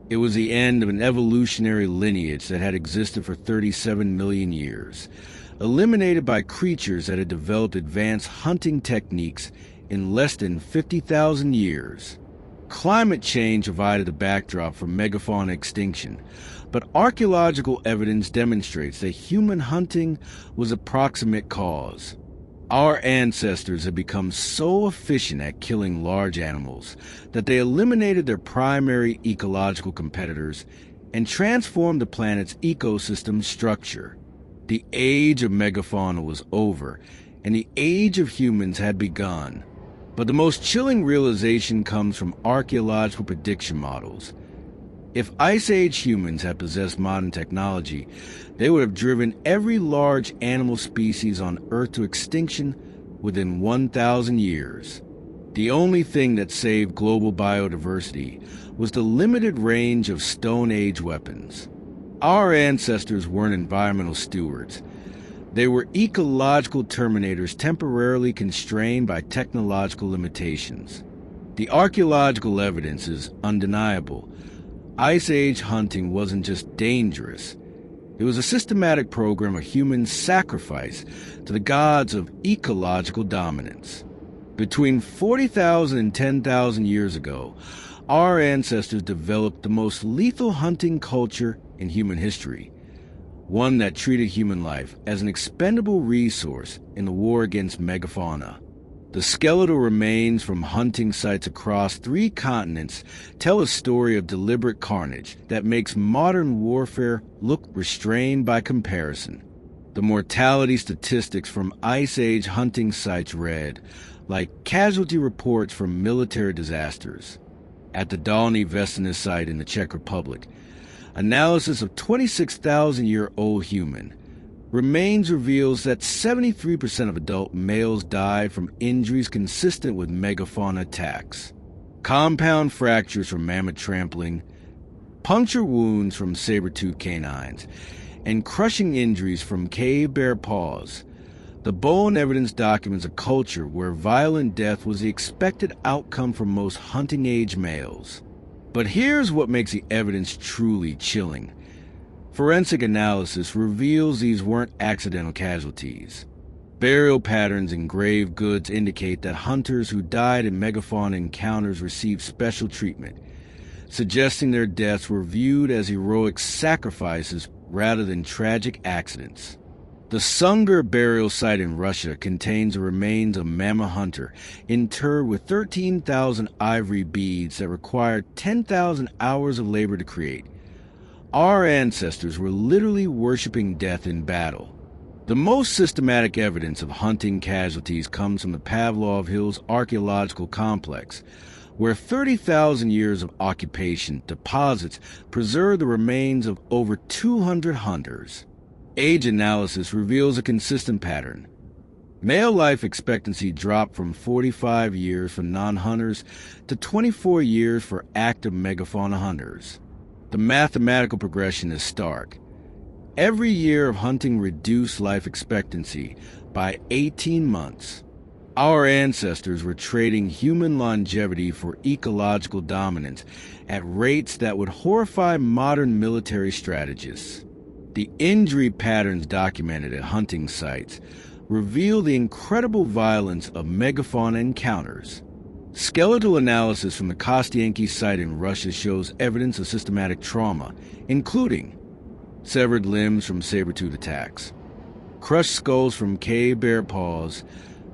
It was the end of an evolutionary lineage that had existed for 37 million years, eliminated by creatures that had developed advanced hunting techniques in less than 50,000 years. Climate change provided the backdrop for megafauna extinction, but archaeological evidence demonstrates that human hunting was a proximate cause. Our ancestors had become so efficient at killing large animals that they eliminated their primary ecological competitors and transformed the planet's ecosystem structure. The age of megafauna was over, and the age of humans had begun. But the most chilling realization comes from archaeological prediction models. If Ice Age humans had possessed modern technology, they would have driven every large animal species on Earth to extinction within 1,000 years. The only thing that saved global biodiversity was the limited range of Stone Age weapons. Our ancestors weren't environmental stewards. They were ecological terminators temporarily constrained by technological limitations. The archaeological evidence is undeniable. Ice Age hunting wasn't just dangerous. It was a systematic program of human sacrifice to the gods of ecological dominance. Between 40,000 and 10,000 years ago, our ancestors developed the most lethal hunting culture in human history, one that treated human life as an expendable resource in the war against megafauna. The skeletal remains from hunting sites across 3 continents tell a story of deliberate carnage that makes modern warfare look restrained by comparison. The mortality statistics from Ice Age hunting sites read like casualty reports from military disasters. At the Dolny Vestina site in the Czech Republic, analysis of 26,000-year-old human remains reveals that 73% of adult males died from injuries consistent with megafauna attacks. Compound fractures from mammoth trampling, puncture wounds from saber-toothed canines, and crushing injuries from cave bear paws. The bone evidence documents a culture where violent death was the expected outcome for most hunting-age males. But here's what makes the evidence truly chilling. Forensic analysis reveals these weren't accidental casualties. Burial patterns in grave goods indicate that hunters who died in megafauna encounters received special treatment, suggesting their deaths were viewed as heroic sacrifices rather than tragic accidents. The Sunger burial site in Russia contains the remains of a mammoth hunter interred with 13,000 ivory beads that required 10,000 hours of labor to create. Our ancestors were literally worshipping death in battle. The most systematic evidence of hunting casualties comes from the Pavlov Hills archaeological complex, where 30,000 years of occupation deposits preserve the remains of over 200 hunters. Age analysis reveals a consistent pattern. Male life expectancy dropped from 45 years for non-hunters to 24 years for active megafauna hunters. The mathematical progression is stark. Every year of hunting reduced life expectancy by 18 months. Our ancestors were trading human longevity for ecological dominance at rates that would horrify modern military strategists. The injury patterns documented at hunting sites reveal the incredible violence of megafauna encounters. Skeletal analysis from the Kostianki site in Russia shows evidence of systematic trauma, including severed limbs from saber-toothed attacks, crushed skulls from cave bear paws,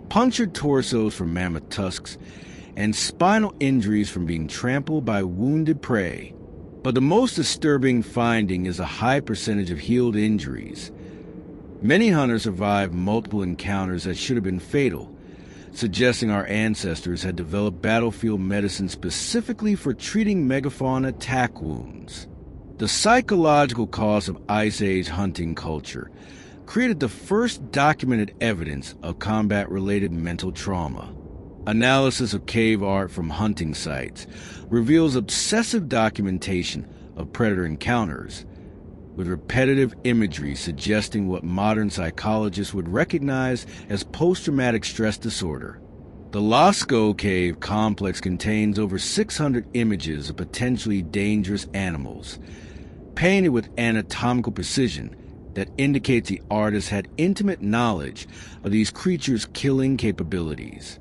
punctured torsos from mammoth tusks, and spinal injuries from being trampled by wounded prey. But the most disturbing finding is a high percentage of healed injuries. Many hunters survived multiple encounters that should have been fatal, suggesting our ancestors had developed battlefield medicine specifically for treating megafauna attack wounds. The psychological cost of Ice Age hunting culture created the first documented evidence of combat-related mental trauma. Analysis of cave art from hunting sites reveals obsessive documentation of predator encounters, with repetitive imagery suggesting what modern psychologists would recognize as post-traumatic stress disorder. The Lascaux Cave complex contains over 600 images of potentially dangerous animals, painted with anatomical precision that indicates the artist had intimate knowledge of these creatures' killing capabilities.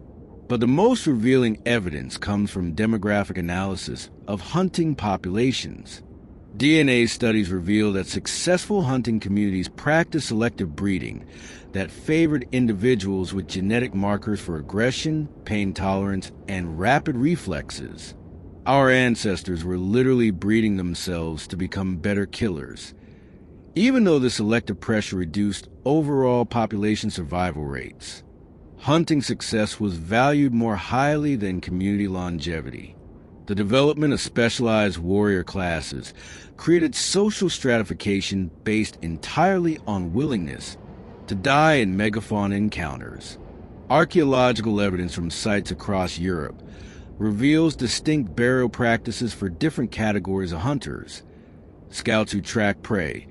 But the most revealing evidence comes from demographic analysis of hunting populations. DNA studies reveal that successful hunting communities practice selective breeding that favored individuals with genetic markers for aggression, pain tolerance, and rapid reflexes. Our ancestors were literally breeding themselves to become better killers, even though the selective pressure reduced overall population survival rates. Hunting success was valued more highly than community longevity. The development of specialized warrior classes created social stratification based entirely on willingness to die in megafauna encounters. Archaeological evidence from sites across Europe reveals distinct burial practices for different categories of hunters: scouts who track prey,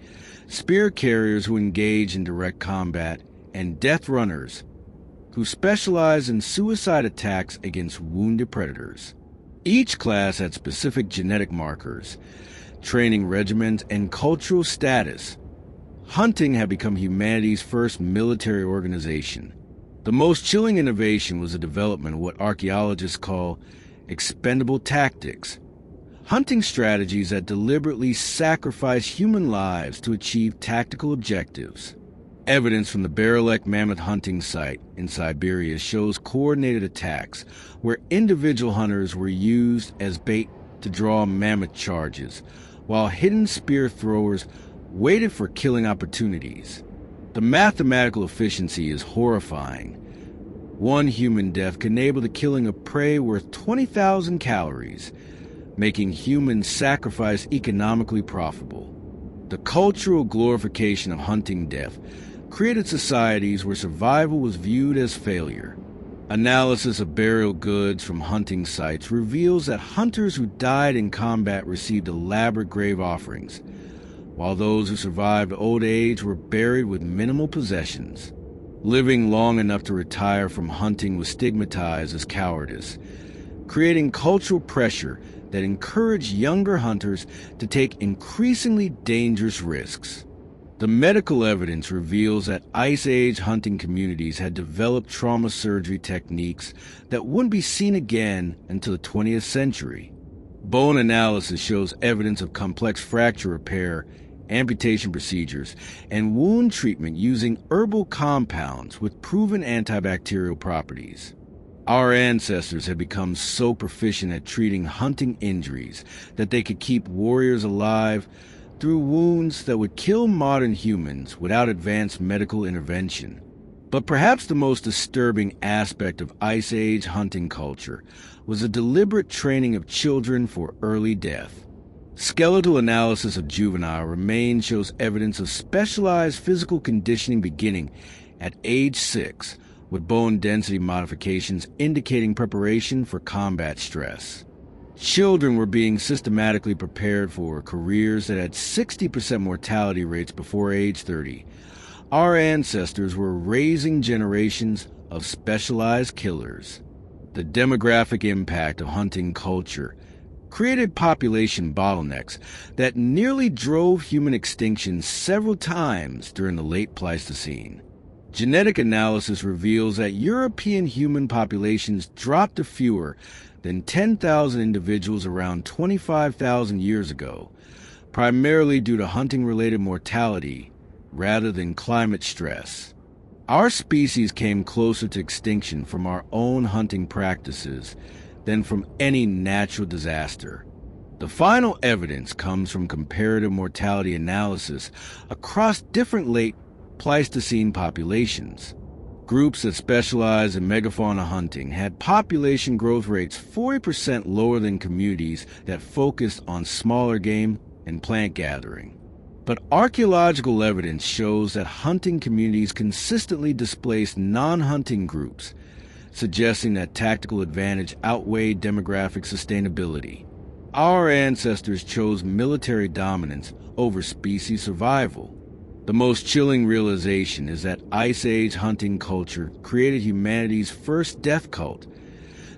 spear carriers who engage in direct combat, and death runners who specialize in suicide attacks against wounded predators. Each class had specific genetic markers, training regimens, and cultural status. Hunting had become humanity's first military organization. The most chilling innovation was the development of what archaeologists call expendable tactics, hunting strategies that deliberately sacrifice human lives to achieve tactical objectives. Evidence from the Baralek mammoth hunting site in Siberia shows coordinated attacks where individual hunters were used as bait to draw mammoth charges, while hidden spear throwers waited for killing opportunities. The mathematical efficiency is horrifying. One human death can enable the killing of prey worth 20,000 calories, making human sacrifice economically profitable. The cultural glorification of hunting death created societies where survival was viewed as failure. Analysis of burial goods from hunting sites reveals that hunters who died in combat received elaborate grave offerings, while those who survived old age were buried with minimal possessions. Living long enough to retire from hunting was stigmatized as cowardice, creating cultural pressure that encouraged younger hunters to take increasingly dangerous risks. The medical evidence reveals that Ice Age hunting communities had developed trauma surgery techniques that wouldn't be seen again until the 20th century. Bone analysis shows evidence of complex fracture repair, amputation procedures, and wound treatment using herbal compounds with proven antibacterial properties. Our ancestors had become so proficient at treating hunting injuries that they could keep warriors alive through wounds that would kill modern humans without advanced medical intervention. But perhaps the most disturbing aspect of Ice Age hunting culture was the deliberate training of children for early death. Skeletal analysis of juvenile remains shows evidence of specialized physical conditioning beginning at age 6, with bone density modifications indicating preparation for combat stress. Children were being systematically prepared for careers that had 60% mortality rates before age 30. Our ancestors were raising generations of specialized killers. The demographic impact of hunting culture created population bottlenecks that nearly drove human extinction several times during the late Pleistocene. Genetic analysis reveals that European human populations dropped to fewer than 10,000 individuals around 25,000 years ago, primarily due to hunting-related mortality rather than climate stress. Our species came closer to extinction from our own hunting practices than from any natural disaster. The final evidence comes from comparative mortality analysis across different late Pleistocene populations. Groups that specialize in megafauna hunting had population growth rates 40% lower than communities that focused on smaller game and plant gathering. But archaeological evidence shows that hunting communities consistently displaced non-hunting groups, suggesting that tactical advantage outweighed demographic sustainability. Our ancestors chose military dominance over species survival. The most chilling realization is that Ice Age hunting culture created humanity's first death cult.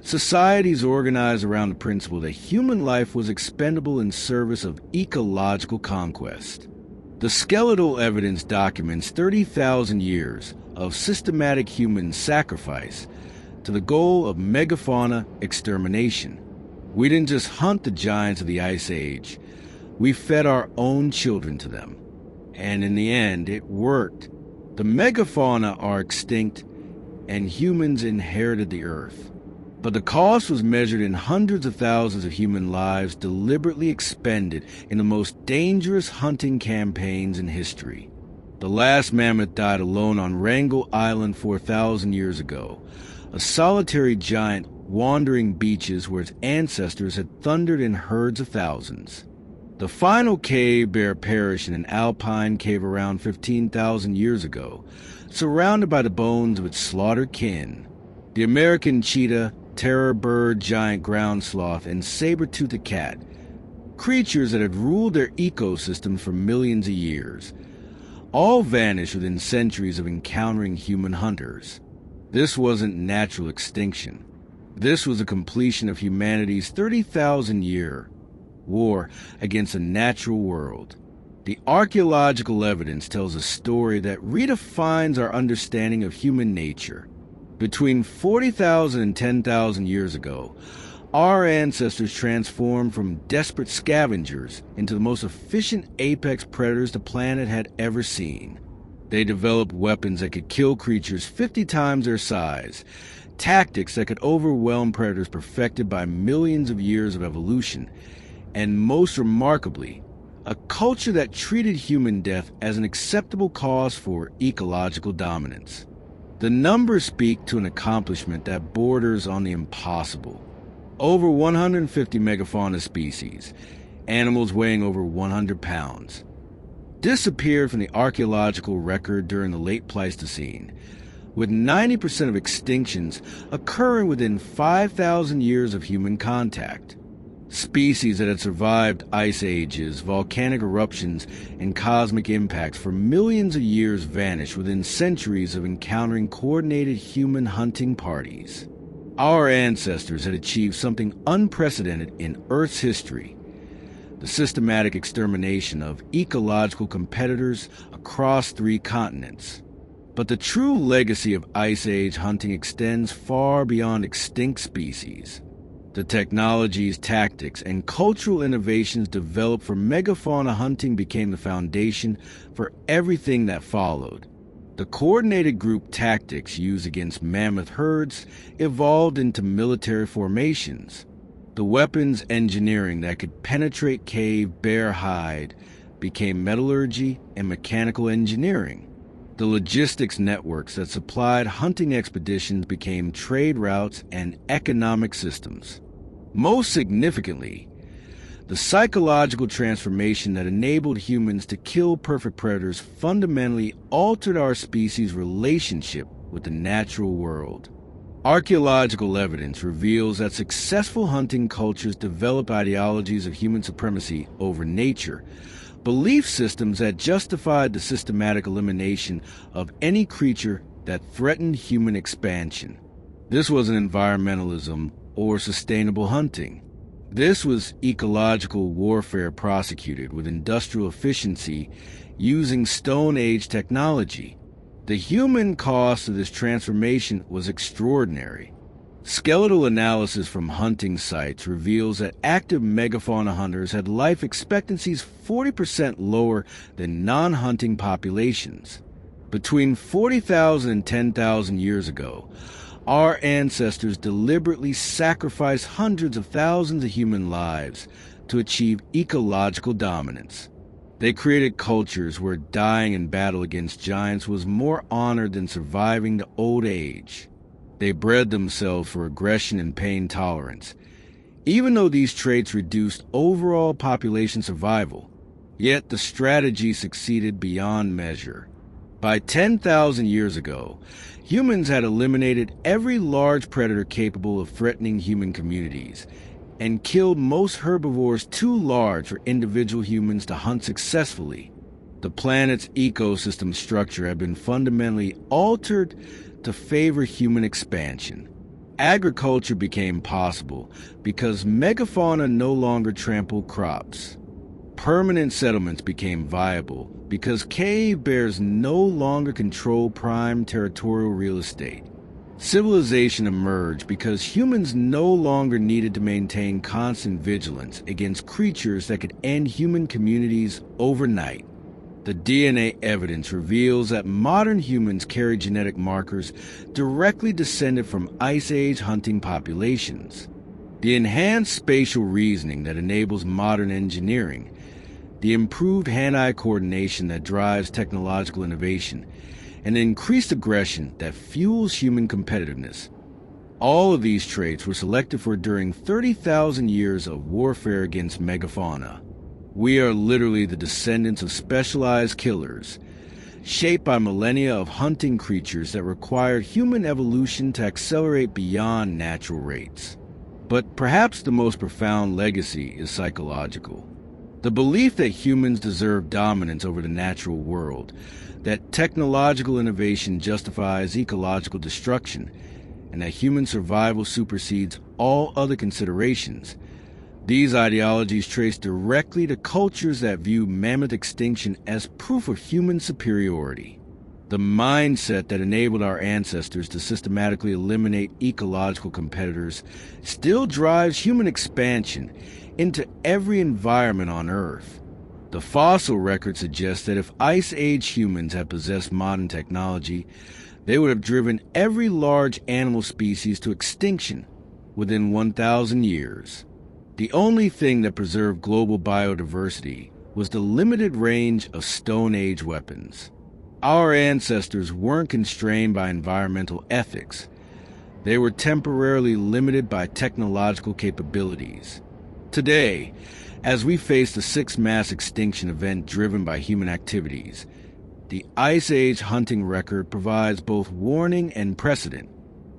Societies organized around the principle that human life was expendable in service of ecological conquest. The skeletal evidence documents 30,000 years of systematic human sacrifice to the goal of megafauna extermination. We didn't just hunt the giants of the Ice Age, we fed our own children to them. And in the end, it worked. The megafauna are extinct, and humans inherited the earth. But the cost was measured in hundreds of thousands of human lives deliberately expended in the most dangerous hunting campaigns in history. The last mammoth died alone on Wrangel Island 4,000 years ago, a solitary giant wandering beaches where its ancestors had thundered in herds of thousands. The final cave bear perished in an alpine cave around 15,000 years ago, surrounded by the bones of its slaughtered kin. The American cheetah, terror bird, giant ground sloth, and saber-toothed cat, creatures that had ruled their ecosystem for millions of years, all vanished within centuries of encountering human hunters. This wasn't natural extinction. This was the completion of humanity's 30,000-year war against a natural world. The archaeological evidence tells a story that redefines our understanding of human nature. Between 40,000 and 10,000 years ago, our ancestors transformed from desperate scavengers into the most efficient apex predators the planet had ever seen. They developed weapons that could kill creatures 50 times their size, tactics that could overwhelm predators perfected by millions of years of evolution, and most remarkably, a culture that treated human death as an acceptable cause for ecological dominance. The numbers speak to an accomplishment that borders on the impossible. Over 150 megafauna species, animals weighing over 100 pounds, disappeared from the archaeological record during the late Pleistocene, with 90% of extinctions occurring within 5,000 years of human contact. Species that had survived ice ages, volcanic eruptions, and cosmic impacts for millions of years vanished within centuries of encountering coordinated human hunting parties. Our ancestors had achieved something unprecedented in Earth's history: the systematic extermination of ecological competitors across 3 continents. But the true legacy of Ice Age hunting extends far beyond extinct species. The technologies, tactics, and cultural innovations developed for megafauna hunting became the foundation for everything that followed. The coordinated group tactics used against mammoth herds evolved into military formations. The weapons engineering that could penetrate cave, bear hide became metallurgy and mechanical engineering. The logistics networks that supplied hunting expeditions became trade routes and economic systems. Most significantly, the psychological transformation that enabled humans to kill perfect predators fundamentally altered our species' relationship with the natural world. Archaeological evidence reveals that successful hunting cultures develop ideologies of human supremacy over nature, belief systems that justified the systematic elimination of any creature that threatened human expansion. This wasn't environmentalism or sustainable hunting. This was ecological warfare prosecuted with industrial efficiency using Stone Age technology. The human cost of this transformation was extraordinary. Skeletal analysis from hunting sites reveals that active megafauna hunters had life expectancies 40% lower than non-hunting populations. Between 40,000 and 10,000 years ago, our ancestors deliberately sacrificed hundreds of thousands of human lives to achieve ecological dominance. They created cultures where dying in battle against giants was more honored than surviving to old age. They bred themselves for aggression and pain tolerance, even though these traits reduced overall population survival. Yet the strategy succeeded beyond measure. By 10,000 years ago, humans had eliminated every large predator capable of threatening human communities and killed most herbivores too large for individual humans to hunt successfully. The planet's ecosystem structure had been fundamentally altered to favor human expansion. Agriculture became possible because megafauna no longer trampled crops. Permanent settlements became viable because cave bears no longer control prime territorial real estate. Civilization emerged because humans no longer needed to maintain constant vigilance against creatures that could end human communities overnight. The DNA evidence reveals that modern humans carry genetic markers directly descended from Ice Age hunting populations. The enhanced spatial reasoning that enables modern engineering, the improved hand-eye coordination that drives technological innovation, and the increased aggression that fuels human competitiveness. All of these traits were selected for during 30,000 years of warfare against megafauna. We are literally the descendants of specialized killers, shaped by millennia of hunting creatures that required human evolution to accelerate beyond natural rates. But perhaps the most profound legacy is psychological. The belief that humans deserve dominance over the natural world, that technological innovation justifies ecological destruction, and that human survival supersedes all other considerations. These ideologies trace directly to cultures that view mammoth extinction as proof of human superiority. The mindset that enabled our ancestors to systematically eliminate ecological competitors still drives human expansion into every environment on Earth. The fossil record suggests that if Ice Age humans had possessed modern technology, they would have driven every large animal species to extinction within 1,000 years. The only thing that preserved global biodiversity was the limited range of Stone Age weapons. Our ancestors weren't constrained by environmental ethics. They were temporarily limited by technological capabilities. Today, as we face the sixth mass extinction event driven by human activities, the Ice Age hunting record provides both warning and precedent.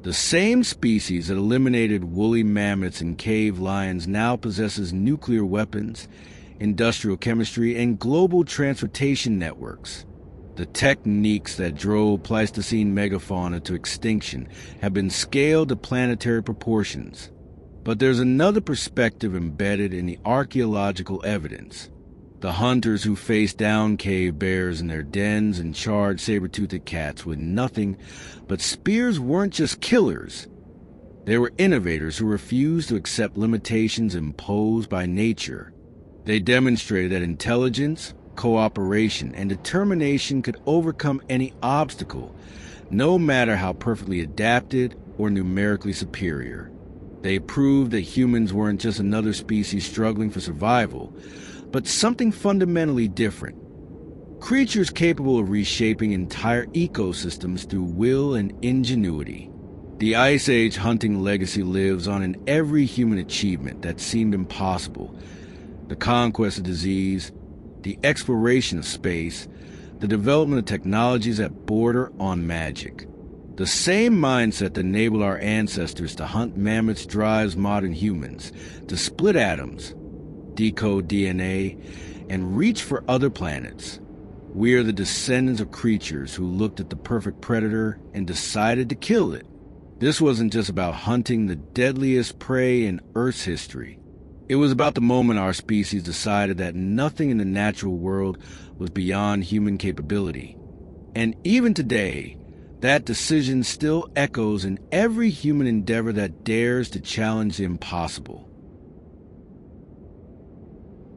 The same species that eliminated woolly mammoths and cave lions now possesses nuclear weapons, industrial chemistry, and global transportation networks. The techniques that drove Pleistocene megafauna to extinction have been scaled to planetary proportions. But there's another perspective embedded in the archaeological evidence. The hunters who faced down cave bears in their dens and charged saber-toothed cats with nothing but spears weren't just killers. They were innovators who refused to accept limitations imposed by nature. They demonstrated that intelligence, cooperation, and determination could overcome any obstacle, no matter how perfectly adapted or numerically superior. They proved that humans weren't just another species struggling for survival, but something fundamentally different. Creatures capable of reshaping entire ecosystems through will and ingenuity. The Ice Age hunting legacy lives on in every human achievement that seemed impossible. The conquest of disease, the exploration of space, the development of technologies that border on magic. The same mindset that enabled our ancestors to hunt mammoths drives modern humans to split atoms, decode DNA, and reach for other planets. We are the descendants of creatures who looked at the perfect predator and decided to kill it. This wasn't just about hunting the deadliest prey in Earth's history. It was about the moment our species decided that nothing in the natural world was beyond human capability. And even today, that decision still echoes in every human endeavor that dares to challenge the impossible.